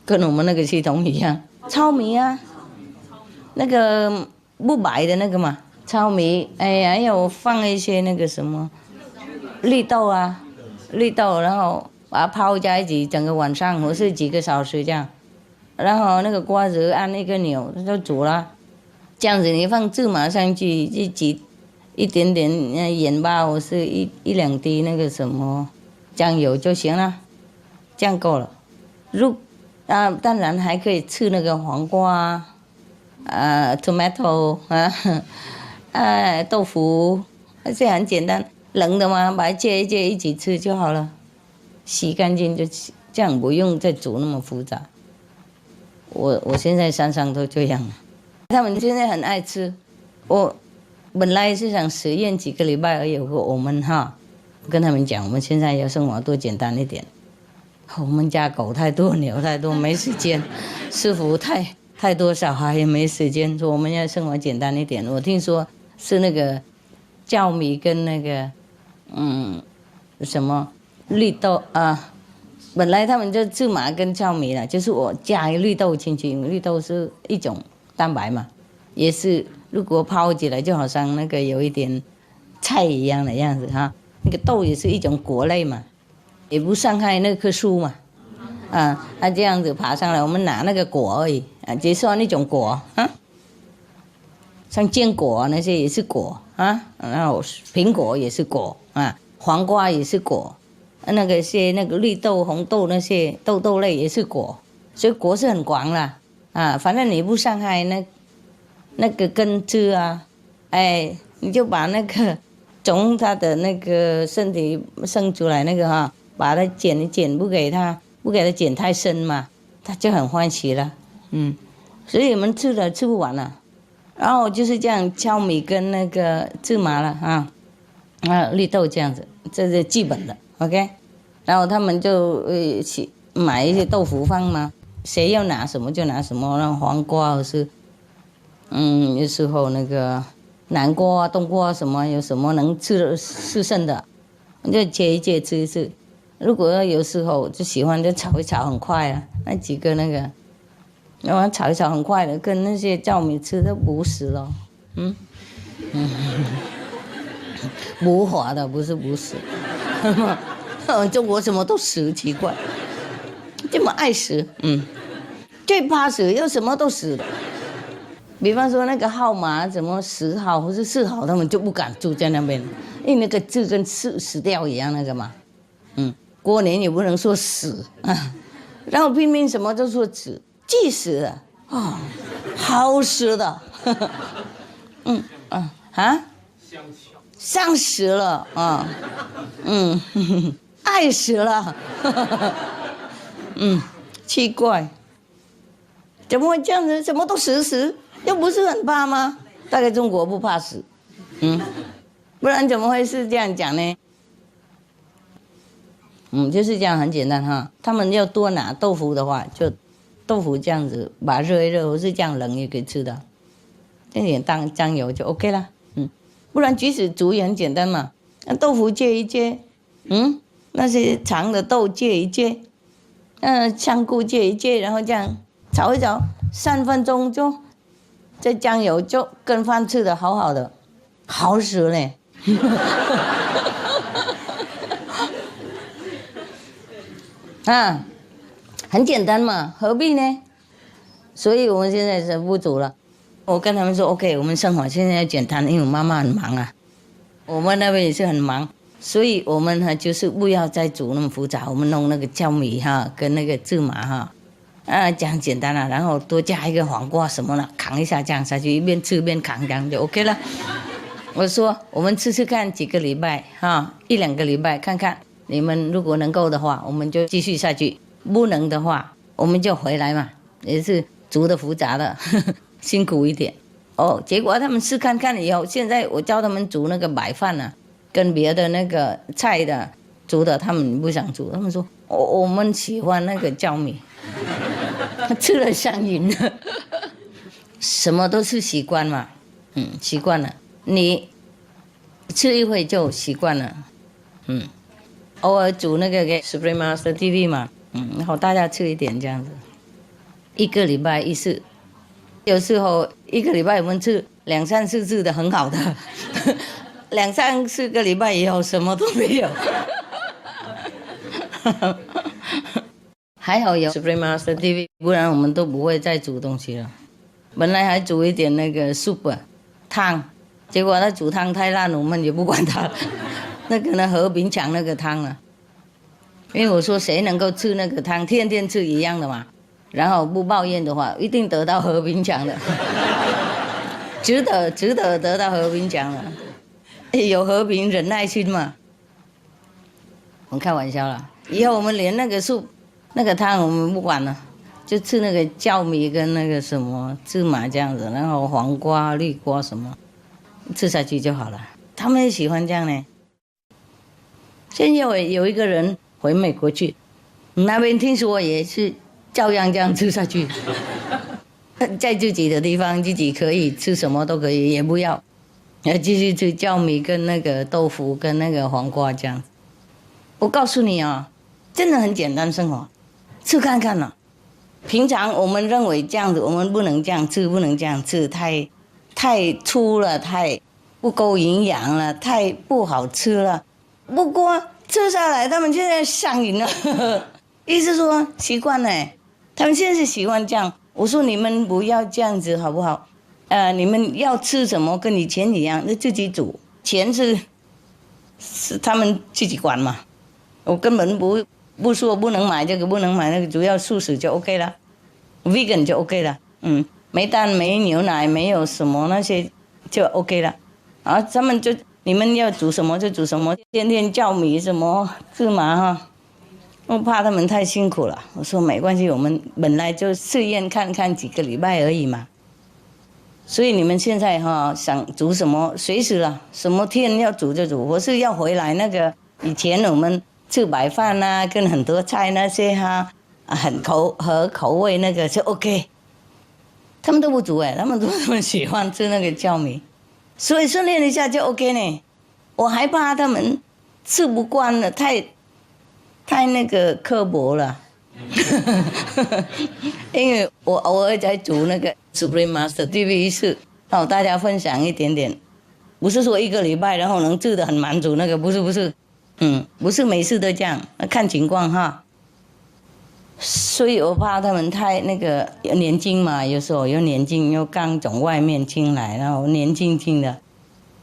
跟我们那个系统一样，糙米啊，那个不白的那个嘛，糙米，哎呀，还有放一些那个什么绿豆啊，然后把它泡在一起，整个晚上或是几个小时这样，然后那个锅子按那个钮就煮了，这样子你放芝麻上去，自己。一点点盐巴，或是一2滴那个什么酱油就行了，这样够了。当然还可以吃那个黄瓜tomato 豆腐，这很简单，冷的嘛，把它切一切一起吃就好了，洗干净就这样，不用再煮那么复杂。我现在山上都这样了，他们现在很爱吃，我。本来是想实验几个礼拜而已，我们跟他们讲，我们现在要生活多简单一点。我们家狗太多，牛太多，没时间；师傅太多小孩也没时间，说我们要生活简单一点。我听说是那个酵米跟那个什么绿豆啊，本来他们就芝麻跟酵米了，就是我加绿豆进去，因为绿豆是一种蛋白嘛，也是。如果泡起来就好像那个有一点菜一样的样子哈，那个豆也是一种果类嘛，也不伤害那棵树嘛，它这样子爬上来，我们拿那个果而已只算那种果像坚果那些也是果然后苹果也是果黄瓜也是果，那个绿豆、红豆那些豆类也是果，所以果是很广啦反正你不伤害那个根枝你就把那个从它的那个身体生出来那个把它剪一剪，不给它剪太深嘛，它就很欢喜了。所以我们吃不完了。然后就是这样，糙米跟那个芝麻了绿豆这样子，这是基本的 ，OK。然后他们就买一些豆腐放嘛，谁要拿什么就拿什么，然后黄瓜或是。有时候那个南瓜冬瓜什么有什么能吃的吃剩的，就切一切吃一吃。如果有时候就喜欢就炒一炒很快那几个那个，然后炒一炒很快的，跟那些糙米吃都补死了。补滑的不是补死。中国什么都死，奇怪，这么爱死。最怕死又什么都死的。比方说那个号码怎么10号或是4号，他们就不敢住在那边，因为那个字跟死掉一样那个嘛。过年也不能说死然后拼命什么都说死，忌死了好死的伤死了爱死了奇怪，怎么会这样子？什么都死，又不是很怕吗？大概中国不怕死，不然怎么会是这样讲呢？就是这样，很简单哈。他们要多拿豆腐的话，就豆腐这样子把热一热，或是这样冷也可以吃的，这点酱油就 OK 了。不然即使煮也很简单嘛，那豆腐切一切，那些长的豆芥一芥，香菇芥一芥，然后这样炒一炒，3分钟就，这酱油就跟饭吃的好好的，好死嘞。啊，很简单嘛，何必呢？所以我们现在是不煮了。我跟他们说 ，OK， 我们生活现在要简单，因为我妈妈很忙啊，我们那边也是很忙，所以我们呢就是不要再煮那么复杂，我们弄那个酵米哈，跟那个芝麻哈，这样简单了，然后多加一个黄瓜什么的，扛一下这样下去，一边吃一边扛，这样就 OK 了。我说我们吃吃看几个礼拜哈，1、2个礼拜看看。你们如果能够的话，我们就继续下去；不能的话，我们就回来嘛。也是煮的复杂的，辛苦一点。结果他们试看看以后，现在我教他们煮那个白饭啊，跟别的那个菜的煮的，他们不想煮。他们说我们喜欢那个酵米，吃了上瘾了。什么都是习惯嘛，习惯了，你吃一会就习惯了，偶尔煮那个给 Supreme Master TV 嘛，然后大家吃一点这样子，1个礼拜1次，有时候1个礼拜我们吃2、3、4次的很好的，2、3、4个礼拜以后什么都没有，还好有 Supreme Master TV， 不然我们都不会再煮东西了。本来还煮一点那个 soup 汤，结果他煮汤太烂了，我们也不管他了。那个呢，和平抢那个汤啊，因为我说谁能够吃那个汤，天天吃一样的嘛，然后不抱怨的话，一定得到和平奖的，值得得到和平奖的，有和平忍耐心嘛。我开玩笑了，以后我们连那个那个汤我们不管了，就吃那个酵米跟那个什么芝麻这样子，然后黄瓜、绿瓜什么，吃下去就好了。他们也喜欢这样呢。现在有一个人回美国去，那边听说也是照样这样吃下去，在自己的地方自己可以吃什么都可以，也不要，继续吃酵米跟那个豆腐跟那个黄瓜这样。我告诉你啊，真的很简单生活，吃看看了。平常我们认为这样子，我们不能这样吃，不能这样吃，太粗了，太不够营养了，太不好吃了。不过吃下来，他们现在上瘾了，意思说习惯了，他们现在是喜欢这样。我说你们不要这样子好不好？你们要吃什么跟以前一样，那自己煮，钱是他们自己管嘛。我根本不说不能买这个不能买那个，主要素食就 OK 了 ，vegan 就 OK 了，没蛋没牛奶没有什么那些就 OK 了，他们就。你们要煮什么就煮什么，天天酵米什么芝麻哈，我怕他们太辛苦了。我说没关系，我们本来就试验看看几个礼拜而已嘛。所以你们现在想煮什么随时了，什么天要煮就煮。我是要回来那个以前我们吃白饭啊，跟很多菜那些很合口味那个就 OK。他们都不煮他们都喜欢吃那个酵米。所以训练一下就 OK 呢，我还怕他们吃不惯了，太那个刻薄了，因为我偶尔在煮那个 Supreme Master TV 是大家分享一点点，不是说1个礼拜然后能吃得很满足，那个不是，不是每次都这样，看情况哈。所以我怕他们太那个年轻嘛，有时候有年轻又刚从外面进来，然后年轻的，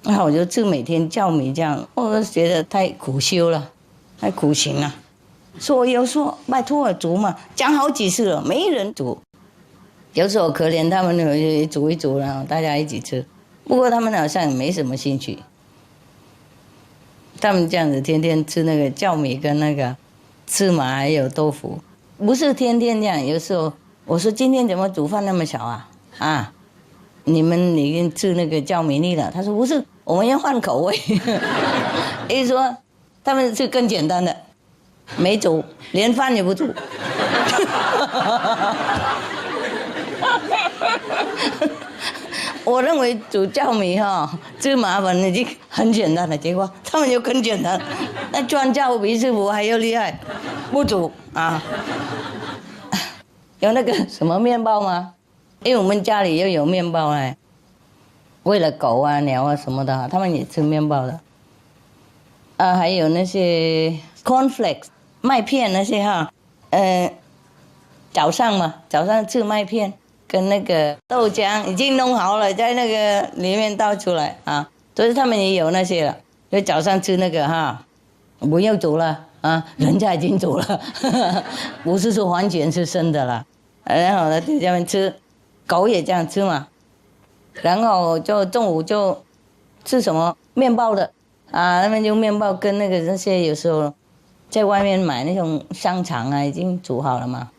然后我就吃每天酵米这样，我觉得太苦修了，太苦行了。所以我说拜托我煮嘛，讲好几次了，没人煮。有时候可怜他们煮一煮，然后大家一起吃。不过他们好像没什么兴趣，他们这样子天天吃那个酵米跟那个芝麻还有豆腐。不是天天这样，有时候我说今天怎么煮饭那么少啊？你们已经吃那个酵米腻了。他说不是，我们要换口味。意思说他们是更简单的，没煮，连饭也不煮。我认为煮酵米最麻烦的就很简单的结果，他们就更简单。那专家比师傅还要厉害，不煮啊。有那个什么面包吗？因为我们家里又有面包哎，为了狗啊、鸟啊什么的，他们也吃面包的。还有那些 cornflakes 麦片那些哈，早上吃麦片跟那个豆浆已经弄好了，在那个里面倒出来啊，所以他们也有那些了，就早上吃那个哈，不要煮了啊，人家已经煮了，不是说完全是生的了，然后呢就这样吃，狗也这样吃嘛，然后就中午就吃什么面包的啊，他们就面包跟那些有时候在外面买那种香肠啊，已经煮好了嘛，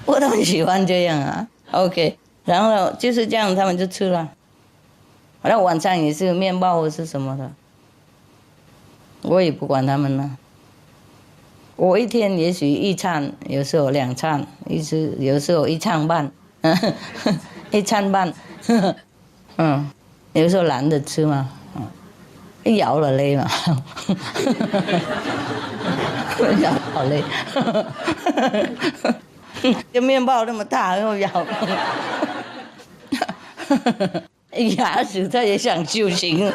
我都很喜欢这样啊 ，OK， 然后就是这样，他们就吃了，然后晚上也是面包或是什么的，我也不管他们了。我一天也许一餐，有时候2餐，有时候1餐半，1餐半，有时候懒得吃嘛，一咬了累嘛，咬好累，这面包那么大，又咬，牙齿他也想修行，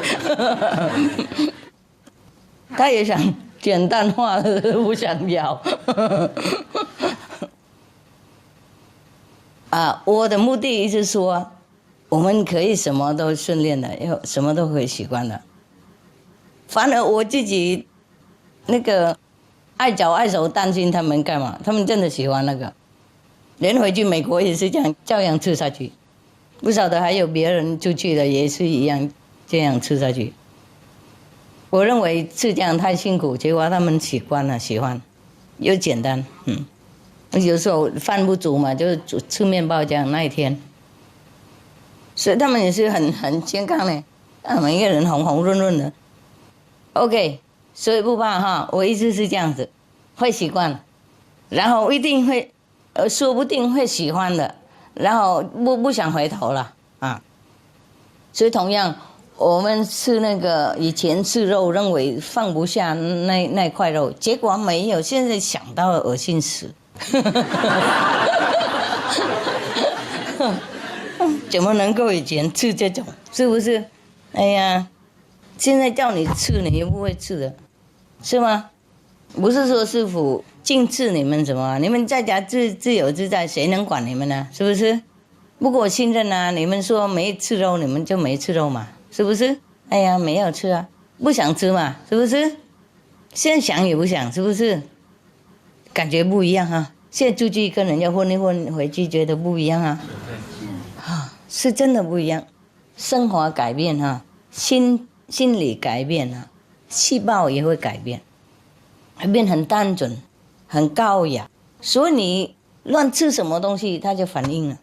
他也想简单化的，不想咬。我的目的是说，我们可以什么都训练的，什么都可以习惯的。反而我自己那个爱脚爱手，担心他们干嘛？他们真的喜欢那个，连回去美国也是这样，照样吃下去。不晓得还有别人出去的也是一样这样吃下去。我认为吃这样太辛苦，结果他们习惯了，喜欢，又简单，有时候饭不煮嘛，就是吃面包这样那一天，所以他们也是很健康的，他们一个人红红润润的 ，OK， 所以不怕哈，我意思是这样子，会习惯，然后一定会，说不定会喜欢的，然后不想回头了啊，所以同样。我们吃那个以前吃肉，认为放不下那块肉，结果没有，现在想到了恶心死。怎么能够以前吃这种？是不是？哎呀，现在叫你吃，你又不会吃的，是吗？不是说师父禁止你们什么，你们在家自由自在，谁能管你们呢？是不是？不过我信任啊，你们说没吃肉，你们就没吃肉嘛。是不是？哎呀，没有吃啊，不想吃嘛，是不是？现在想也不想，是不是？感觉不一样哈、啊。现在出去跟人家混一混，回去觉得不一样啊。是真的不一样。生活改变哈、啊，心理改变啊，细胞也会改变，会变很单纯，很高雅。所以你乱吃什么东西，它就反应了。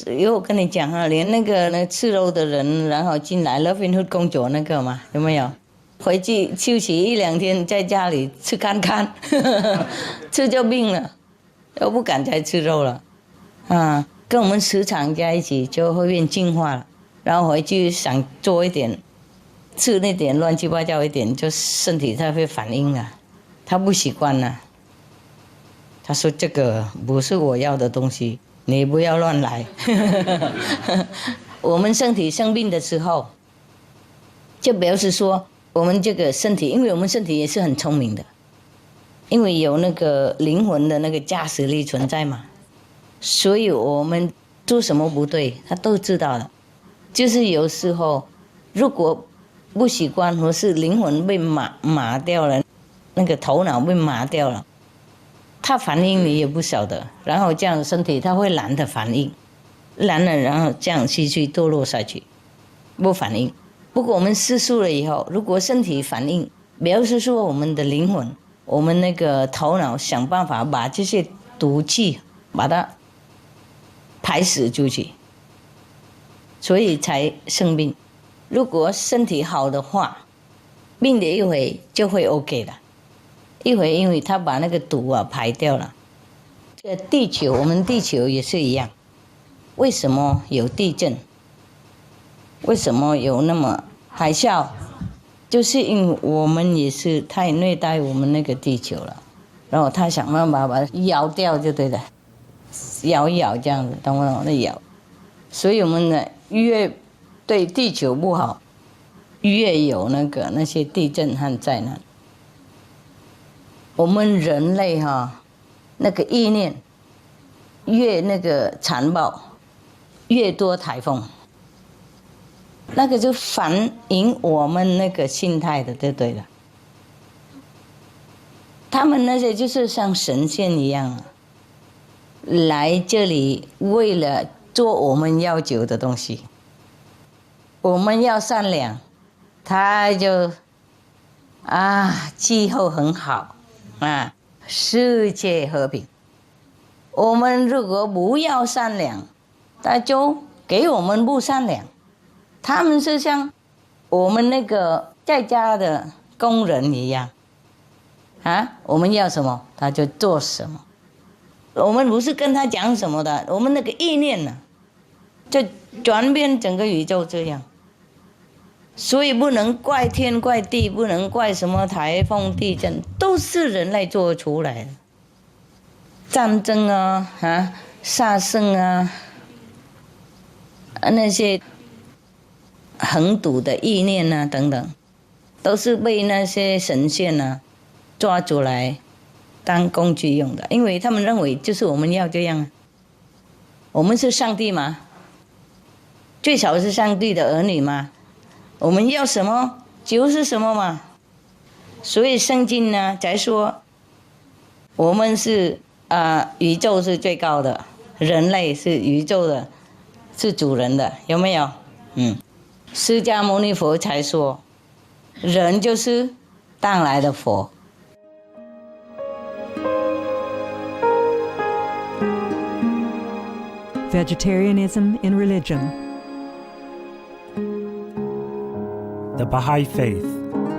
因为我跟你讲啊，连那个吃肉的人，然后进来了Robin Hood公主那个嘛，有没有？回去休息1-2天，在家里吃看看，吃就病了，又不敢再吃肉了，啊，跟我们时常在一起就会变进化了，然后回去想做一点，吃那点乱七八糟一点，就身体它会反应了，他不习惯了，他说这个不是我要的东西。你不要乱来。我们身体生病的时候，就表示说我们这个身体，因为我们身体也是很聪明的，因为有那个灵魂的那个驾驶力存在嘛，所以我们做什么不对，他都知道的。就是有时候如果不习惯，或是灵魂被麻掉了，那个头脑被麻掉了。他反应你也不晓得，然后这样身体他会懒得反应，懒了然后这样继续堕落下去，不反应。不过我们吃素了以后，如果身体反应，表示说我们的灵魂，我们那个头脑想办法把这些毒气把它排死出去，所以才生病。如果身体好的话，病的一会就会 OK 了。一会因为他把那个毒啊排掉了。这个地球，我们地球也是一样。为什么有地震？为什么有那么海啸？就是因为我们也是太虐待我们那个地球了，然后他想办法把它咬掉就对了，咬一咬这样子，懂不懂？那咬，所以我们呢越对地球不好，越有那些地震和灾难。我们人类那个意念越那个残暴，越多台风。那个就反映我们那个心态的，对不对了？他们那些就是像神仙一样来这里为了做我们要求的东西。我们要善良，他就气候很好世界和平。我们如果不要善良，他就给我们不善良。他们是像我们那个在家的工人一样我们要什么他就做什么，我们不是跟他讲什么的，我们那个意念就转变整个宇宙这样。所以不能怪天怪地，不能怪什么台风地震，都是人类做出来的。战争杀生那些横赌的意念等等，都是被那些神仙抓出来当工具用的，因为他们认为就是我们要这样。我们是上帝嘛，最少是上帝的儿女嘛，我们要什么就是什么嘛。所以圣经才说我们是宇宙是最高的，人类是宇宙的是主人的，有没有？释迦牟尼佛才说人就是当来的佛。Vegetarianism in religion. The Baha'i Faith.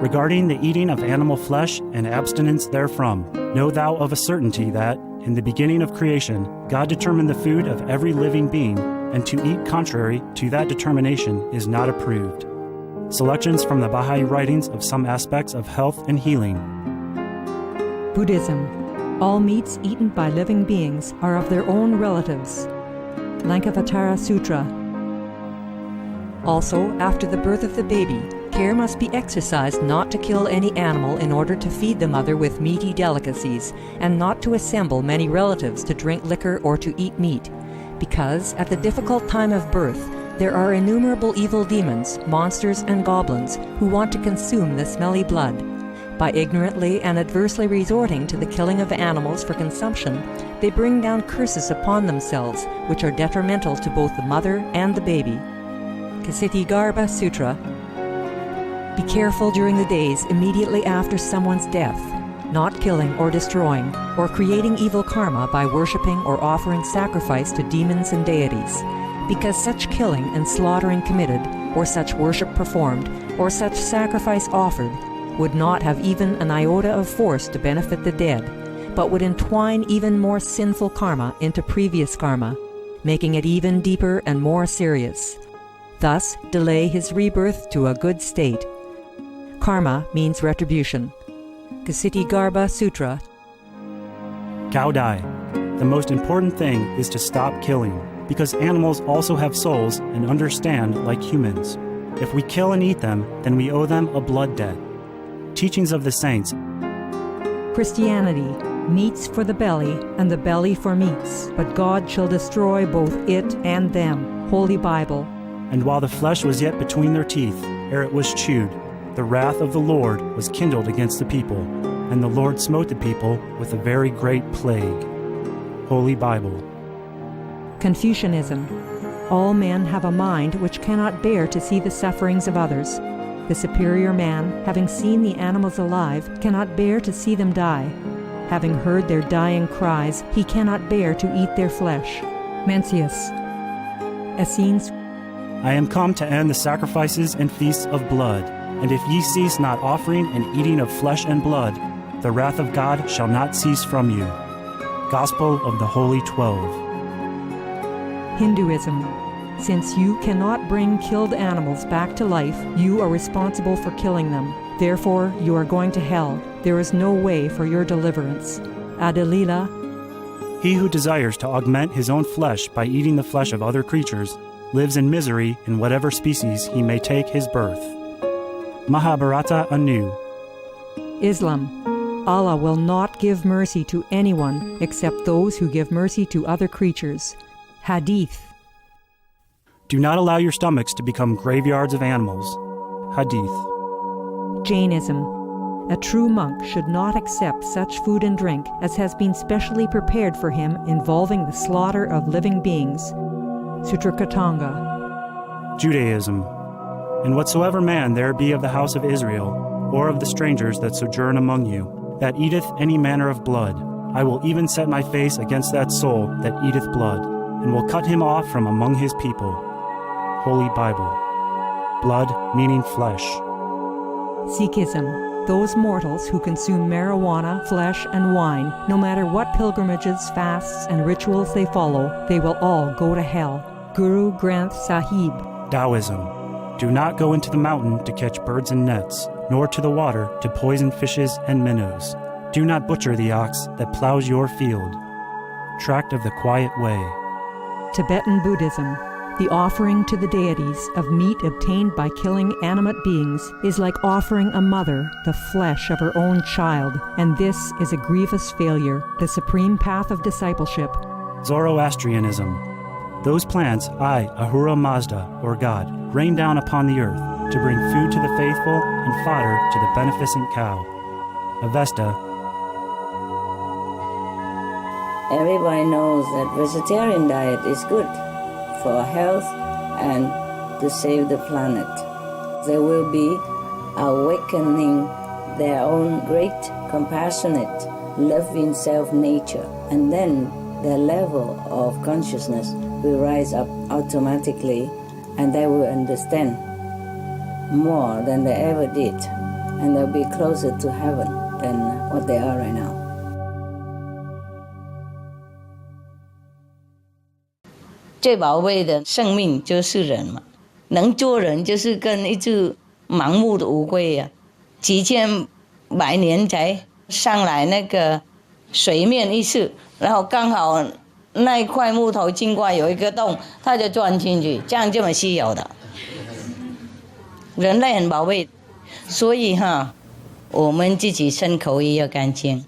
Regarding the eating of animal flesh and abstinence therefrom, know thou of a certainty that, in the beginning of creation, God determined the food of every living being, and to eat contrary to that determination is not approved. Selections from the Baha'i writings of some aspects of health and healing. Buddhism. All meats eaten by living beings are of their own relatives. Lankavatara Sutra. Also, after the birth of the baby, care must be exercised not to kill any animal in order to feed the mother with meaty delicacies, and not to assemble many relatives to drink liquor or to eat meat, because at the difficult time of birth there are innumerable evil demons, monsters, and goblins who want to consume the smelly blood. By ignorantly and adversely resorting to the killing of animals for consumption, they bring down curses upon themselves, which are detrimental to both the mother and the baby. Ksitigarbha Sutra. Be careful during the days immediately after someone's death, not killing or destroying, or creating evil karma by worshipping or offering sacrifice to demons and deities, because such killing and slaughtering committed, or such worship performed, or such sacrifice offered, would not have even an iota of force to benefit the dead, but would entwine even more sinful karma into previous karma, making it even deeper and more serious. Thus, delay his rebirth to a good state. Karma means retribution. Ksitigarbha Sutra. Cao Dai. The most important thing is to stop killing, because animals also have souls and understand like humans. If we kill and eat them, then we owe them a blood debt. Teachings of the Saints. Christianity. Meats for the belly, and the belly for meats, but God shall destroy both it and them. Holy Bible. And while the flesh was yet between their teeth, ere it was chewed, the wrath of the Lord was kindled against the people, and the Lord smote the people with a very great plague. Holy Bible. Confucianism. All men have a mind which cannot bear to see the sufferings of others. The superior man, having seen the animals alive, cannot bear to see them die. Having heard their dying cries, he cannot bear to eat their flesh. Mencius. Essenes. I am come to end the sacrifices and feasts of blood, and if ye cease not offering and eating of flesh and blood, the wrath of God shall not cease from you. Gospel of the Holy 12. Hinduism. Since you cannot bring killed animals back to life, you are responsible for killing them. Therefore, you are going to hell. There is no way for your deliverance. Adelila. He who desires to augment his own flesh by eating the flesh of other creatures lives in misery in whatever species he may take his birth. Mahabharata anew. Islam. Allah will not give mercy to anyone except those who give mercy to other creatures. Hadith. Do not allow your stomachs to become graveyards of animals. Hadith. Jainism. A true monk should not accept such food and drink as has been specially prepared for him involving the slaughter of living beings. Sutrakatanga. Judaism. And whatsoever man there be of the house of Israel, or of the strangers that sojourn among you, that eateth any manner of blood, I will even set my face against that soul that eateth blood, and will cut him off from among his people. Holy Bible. Blood meaning flesh. Sikhism. Those mortals who consume marijuana, flesh, and wine, no matter what pilgrimages, fasts, and rituals they follow, they will all go to hell. Guru Granth Sahib. Taoism. Do not go into the mountain to catch birds and nets, nor to the water to poison fishes and minnows. Do not butcher the ox that plows your field. Tract of the Quiet Way. Tibetan Buddhism. The offering to the deities of meat obtained by killing animate beings is like offering a mother the flesh of her own child, and this is a grievous failure, the supreme path of discipleship. Zoroastrianism. Those plants I, Ahura Mazda, or God, rain down upon the earth to bring food to the faithful and fodder to the beneficent cow. Avesta. Everybody knows that vegetarian diet is good for health and to save the planet. They will be awakening their own great, compassionate, loving self-nature, and then their level of consciousness will rise up automatically, and they will understand more than they ever did, and they'll be closer to heaven than what they are right now. 最宝贵的生命就是人嘛，能做人就是跟一只盲目的乌龟呀，几千百年才上来那个水面一次，然后刚好那一块木头经过有一个洞，它就钻进去，这样这么稀有的。人类很宝贝，所以我们自己身口意要干净，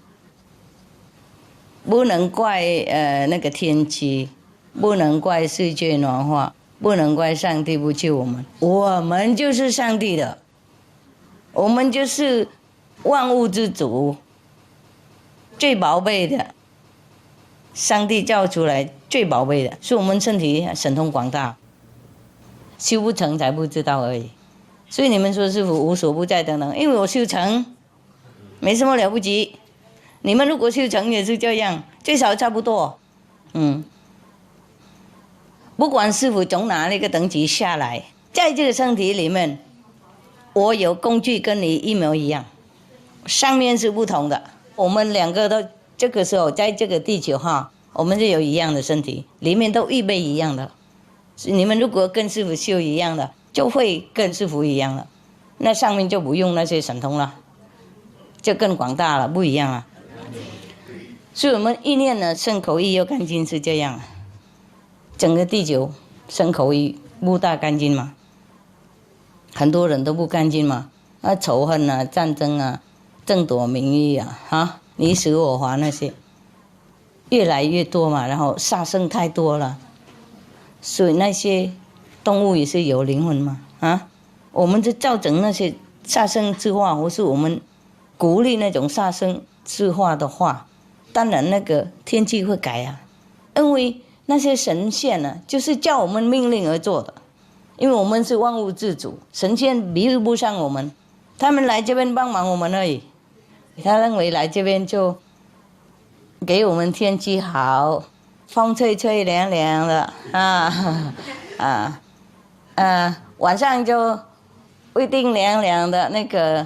不能怪那个天气。不能怪世界暖化，不能怪上帝不救我们，我们就是上帝的，我们就是万物之主，最宝贝的，上帝造出来最宝贝的，是我们身体神通广大，修不成才不知道而已。所以你们说师父无所不在等等，因为我修成，没什么了不起。你们如果修成也是这样，最少差不多，不管师父从哪一个等级下来，在这个身体里面，我有工具跟你一模一样，上面是不同的。我们两个都这个时候在这个地球我们是有一样的身体，里面都预备一样的。你们如果跟师父修一样的，就会跟师父一样了，那上面就不用那些神通了，就更广大了，不一样了。所以我们意念呢，身口意要干净是这样。整个地球身口意不大干净嘛，很多人都不干净嘛，仇恨啊、战争啊、争夺名誉啊、你死我活那些越来越多嘛，然后杀生太多了，所以那些动物也是有灵魂嘛我们就造成那些杀生之话，或是我们鼓励那种杀生之话的话，当然那个天气会改因为那些神仙呢，就是叫我们命令而做的，因为我们是万物之主，神仙比不上我们，他们来这边帮忙我们而已。他认为来这边就给我们天气好，风吹吹凉凉的晚上就不一定凉凉的，那个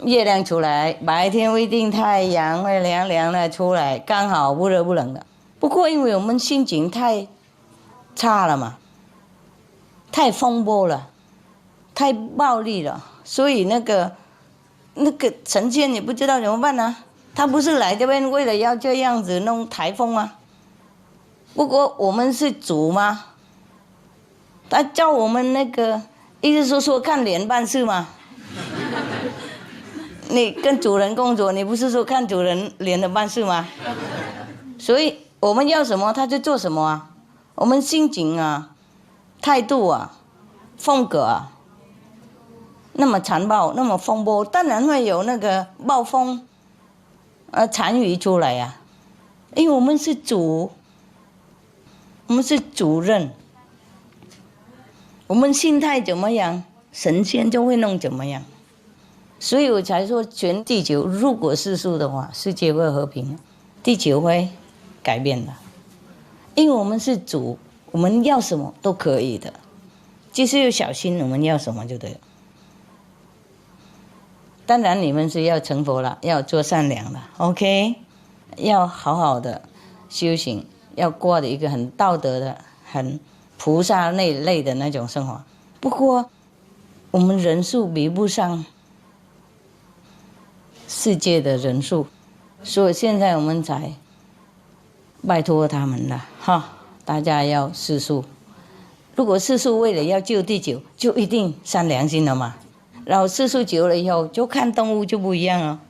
月亮出来，白天不一定太阳会凉凉的出来，刚好不热不冷的。不过因为我们心情太差了嘛，太风波了，太暴力了，所以那个神仙也不知道怎么办呢、他不是来这边为了要这样子弄台风吗？不过我们是主吗？他叫我们那个一直说看脸办事吗？你跟主人工作，你不是说看主人脸的办事吗？所以我们要什么他就做什么啊。我们心情啊、态度啊、风格啊，那么残暴，那么风波，当然会有那个暴风残余出来啊。因为我们是主，我们是主任，我们心态怎么样，神仙就会弄怎么样。所以我才说，全地球如果世俗的话，世界会和平，地球会改变的。因为我们是主，我们要什么都可以的，就是要小心我们要什么就对了。当然你们是要成佛了，要做善良了 ，OK， 要好好的修行，要过的一个很道德的、很菩萨那类的那种生活。不过我们人数比不上世界的人数，所以现在我们才拜托他们了哈，大家要世俗。如果世俗为了要救地球，就一定善良心了嘛。然后世俗久了以后，就看动物就不一样了，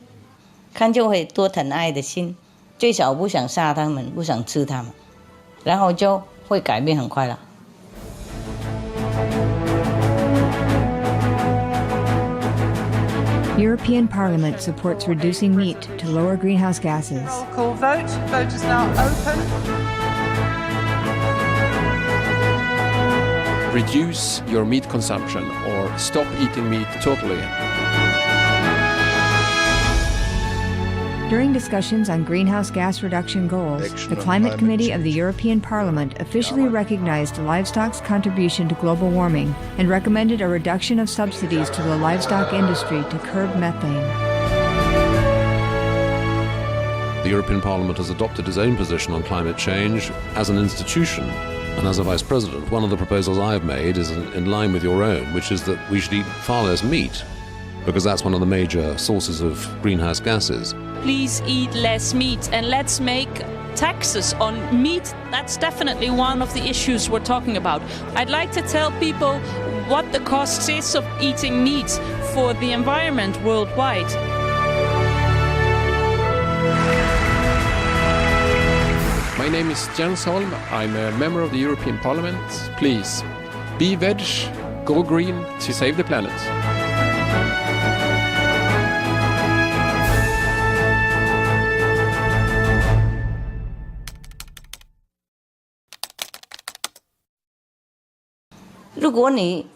看就会多疼爱的心，最少不想杀他们，不想吃他们，然后就会改变很快了。European Parliament supports reducing meat to lower greenhouse gases. Roll call vote. Vote is now open. Reduce your meat consumption or stop eating meat totally. During discussions on greenhouse gas reduction goals, the Climate Committee of the European Parliament officially recognized livestock's contribution to global warming and recommended a reduction of subsidies to the livestock industry to curb methane. The European Parliament has adopted its own position on climate change as an institution. And as a Vice President, one of the proposals I have made is in line with your own, which is that we should eat far less meat, because that's one of the major sources of greenhouse gases. Please eat less meat and let's make taxes on meat. That's definitely one of the issues we're talking about. I'd like to tell people what the cost is of eating meat for the environment worldwide. My name is Jens Holm. I'm a member of the European Parliament. Please, be veg, go green to save the planet. If 如果你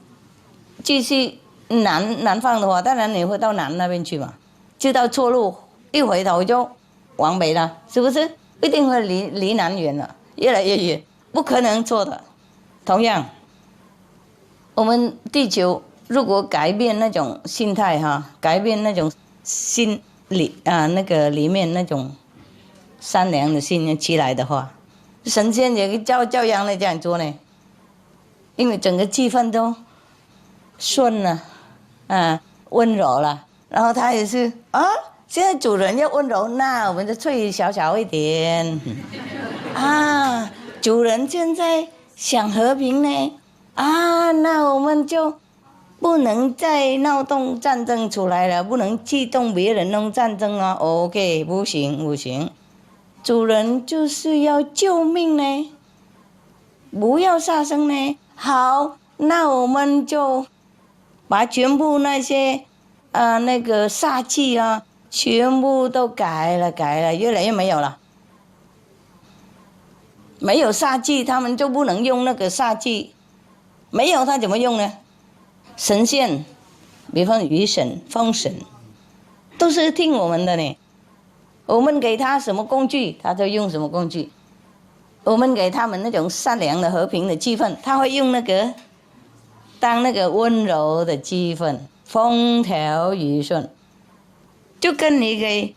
继续南放的话，当然你会到南那边去嘛，知道错路，一回头就往北了，是不是？一定会离南远了，越来越远，不可能错的。同样，我们地球如果改变那种心态哈，改变那种心里那个里面那种善良的心起来的话，神仙也照样的这样做呢。因为整个气氛都顺了，温柔了，然后他也是现在主人要温柔，那我们就脆小一点主人现在想和平呢那我们就不能再闹动战争出来了，不能激动别人弄战争啊 OK 不行，主人就是要救命呢，不要杀生呢。好，那我们就把全部那些那个煞气全部都改了，越来越没有了。没有煞气，他们就不能用那个煞气，没有他怎么用呢？神仙，比方雨神、风神，都是听我们的呢。我们给他什么工具，他就用什么工具。我们给他们那种善良的和平的气氛，他会用那个当那个温柔的气氛，风调雨顺，就跟你给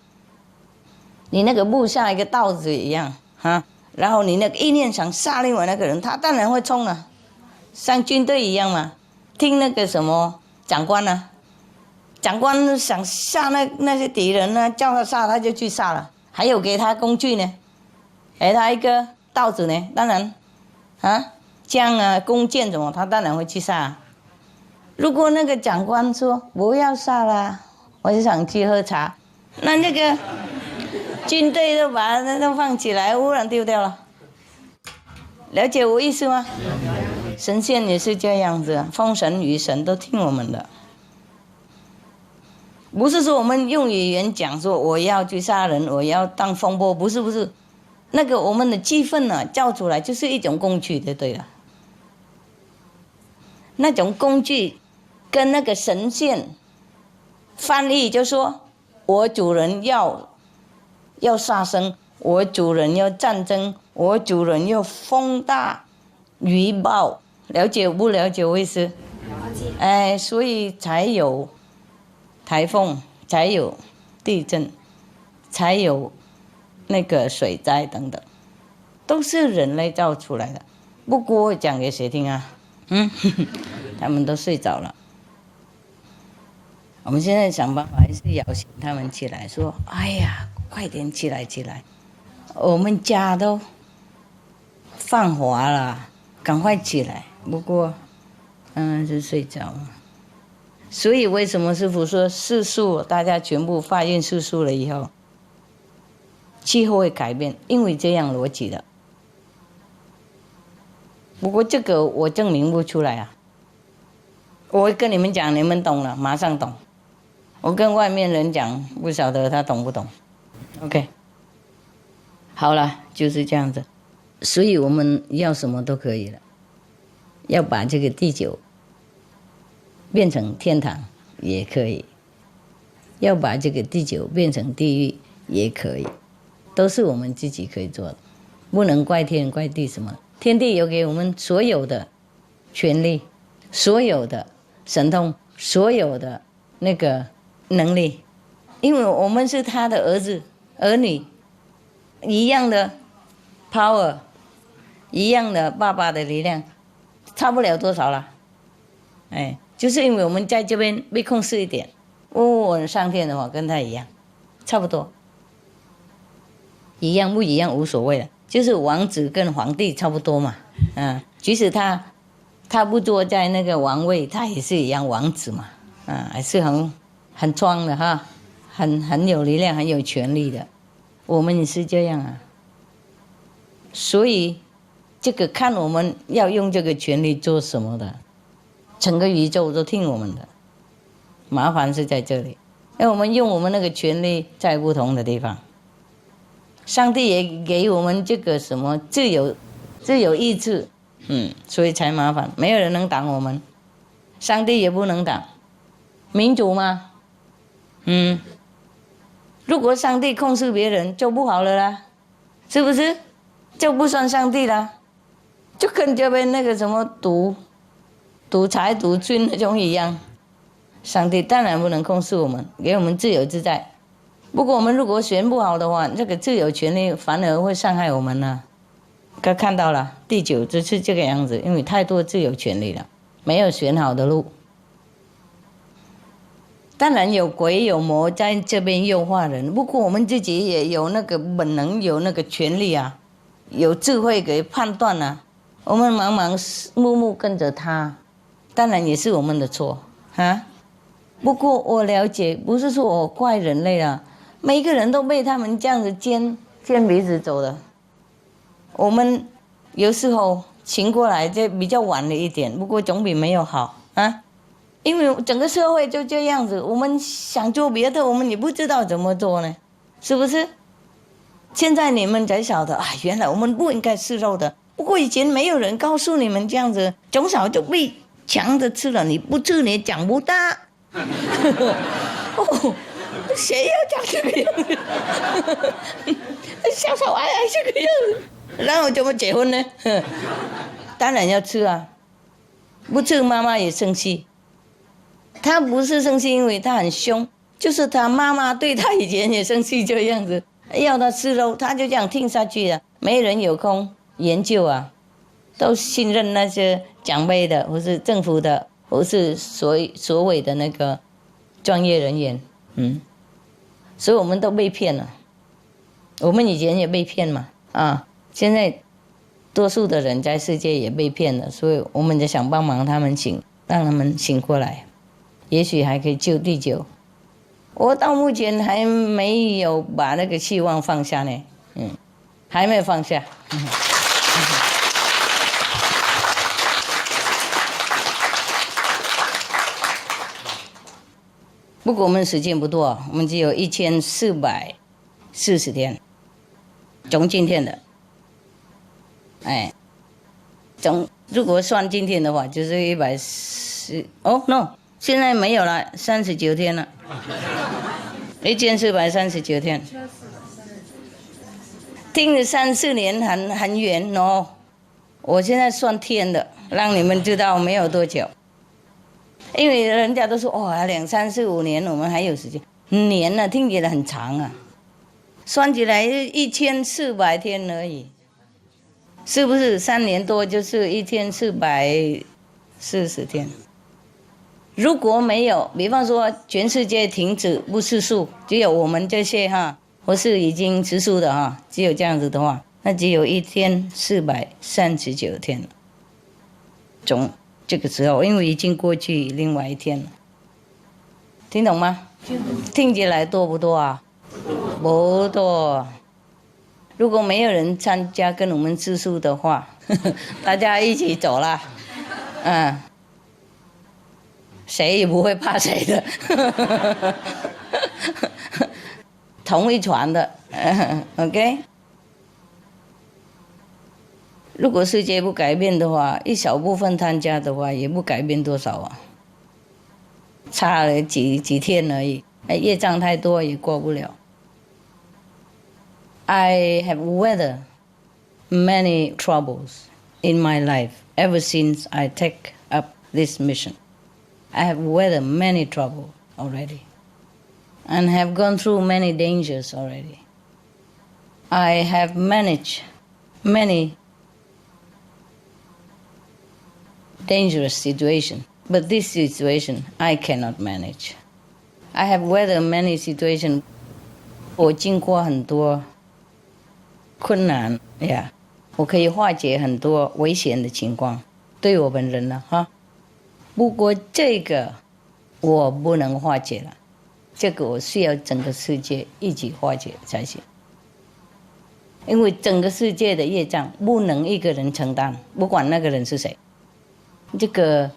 你那个布下一个道子一样然后你那个意念想杀另外那个人，他当然会冲像军队一样嘛，听那个什么长官啊，长官想杀那些敌人呢，叫他杀他就去杀了，还有给他工具呢，给他一个刀子呢，当然啊，枪啊、弓箭什么，他当然会去杀。如果那个长官说不要杀啦，我就想去喝茶，那个军队都把它都放起来，忽然丢掉了。了解我意思吗？神仙也是这样子，风神雨神都听我们的，不是说我们用语言讲说我要去杀人，我要当风波，不是，那个我们的气氛呢叫出来就是一种工具就对了。那种工具跟那个神仙翻译就说，我主人要杀生，我主人要战争，我主人要风大雨暴，了解不了解我意思？所以才有台风，才有地震，才有那个水灾等等，都是人类造出来的。不过我讲给谁听啊？他们都睡着了。我们现在想办法还是摇醒他们起来，说：“哎呀，快点起来！我们家都放滑了，赶快起来。”不过，就睡着了。所以为什么师父说世数大家全部发愿世数了以后，气候会改变？因为这样逻辑的。不过这个我证明不出来啊。我跟你们讲，你们懂了，马上懂。我跟外面人讲，不晓得他懂不懂。OK， 好了，就是这样子。所以我们要什么都可以了，要把这个地球变成天堂也可以，要把这个地球变成地狱也可以，都是我们自己可以做的，不能怪天怪地什么。天地有给我们所有的权利，所有的神通，所有的那个能力，因为我们是他的儿子儿女，一样的 power， 一样的爸爸的力量，差不了多少了。就是因为我们在这边被控制一点，我上天的话跟他一样，差不多，一样不一样无所谓了，就是王子跟皇帝差不多嘛。即使他不坐在那个王位，他也是一样王子嘛。还是很壮的哈，很有力量，很有权力的。我们也是这样啊。所以这个看我们要用这个权力做什么的，整个宇宙都听我们的。麻烦是在这里，因为我们用我们那个权力在不同的地方。上帝也给我们这个什么自由意志，所以才麻烦，没有人能挡我们，上帝也不能挡。民主吗？如果上帝控制别人就不好了啦，是不是？就不算上帝啦，就跟这边那个什么独裁独尊那种一样。上帝当然不能控制我们，给我们自由自在。不过我们如果选不好的话，这个自由权利反而会伤害我们呢。看到了，第9就是这个样子，因为太多自由权利了，没有选好的路。当然有鬼有魔在这边诱惑人，不过我们自己也有那个本能，有那个权利啊，有智慧给判断啊。我们茫茫默默跟着他，当然也是我们的错啊。不过我了解，不是说我怪人类了，每一个人都被他们这样子尖鼻子走的。我们有时候醒过来就比较晚了一点，不过总比没有好啊。因为整个社会就这样子，我们想做别的，我们也不知道怎么做呢，是不是？现在你们才晓得啊，原来我们不应该吃肉的。不过以前没有人告诉你们这样子，从小就被强着吃了，你不吃你长不大。谁要讲这个样子？小小孩这个样子，然后怎么结婚呢？当然要吃啊，不吃妈妈也生气。他不是生气，因为他很凶，就是他妈妈对他以前也生气这样子，要他吃肉，他就这样听下去了。没人有空研究啊，都信任那些长辈的，或是政府的，或是所谓的那个专业人员，所以我们都被骗了。我们以前也被骗嘛，现在多数的人在世界也被骗了，所以我们就想帮忙他们让他们醒过来，也许还可以救地球。我到目前还没有把那个希望放下呢，还没有放下。不过我们时间不多，我们只有1440天，从今天的，如果算今天的话，就是140。no， 现在没有了，39天了，1439天。听了3-4年很远哦，我现在算天的，让你们知道没有多久。因为人家都说2、3、4、5年，我们还有时间。年呢，听起来很长啊，算起来1400天而已，是不是？3年多就是1440天。如果没有，比方说全世界停止不吃素，只有我们这些或是已经吃素的只有这样子的话，那只有1439天了。从这个时候，因为已经过去另外一天了，听懂吗？听起来多不多啊？不多。如果没有人参加跟我们吃素的话，大家一起走了，谁也不会怕谁的，同一船的，OK。如果世界不改变的话，一小部分参加的话，也不改变多少啊，差了几天而已，业障太多也过不了。I have weathered many troubles in my life ever since I take up this mission. I have weathered many troubles already and have gone through many dangers already. I have managed many dangerous situations, but this situation I cannot manage. I have weathered many situations. 我经过很多困难呀，我可以化解很多危险的情况，对我本人呢不过这个我不能化解了，这个我需要整个世界一起化解才行。因为整个世界的业障不能一个人承担，不管那个人是谁。这个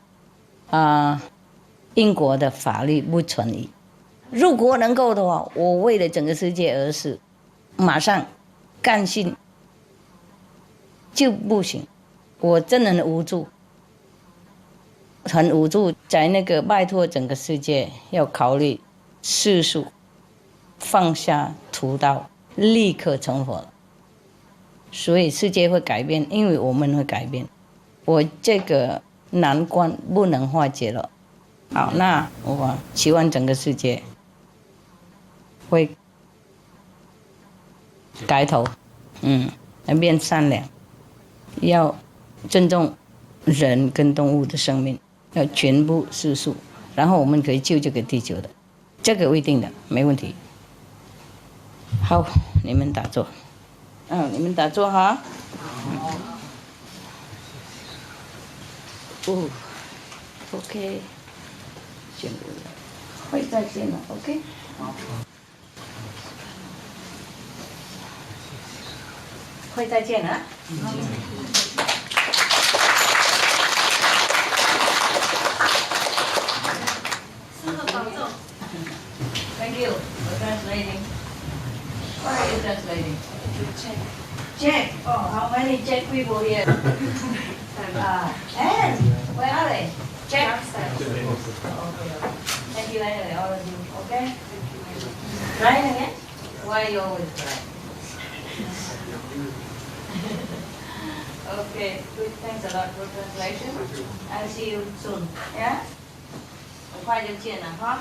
英国的法律不存疑。如果能够的话，我为了整个世界而死，马上干性就不行。我真的很无助，很无助，在那个拜托整个世界要考虑世俗，放下屠刀，立刻成佛了。所以世界会改变，因为我们会改变。我这个难关不能化解了。好，那我希望整个世界会改头，变善良，要尊重人跟动物的生命，要全部吃素，然后我们可以救这个地球的，这个一定的，没问题。好，你们打坐，你们打坐哈。OK， 全部会再见了 ，OK。会再见啊。Thank you for translating. Why are you translating? Czech. Oh, how many Czech people here? And where are they? Czech. Okay. Thank you anyway, all of you. Okay. Crying again? Why are you always crying? Okay. Good. Thanks a lot for translation. I'll see you soon. Yeah. 很快就见了哈。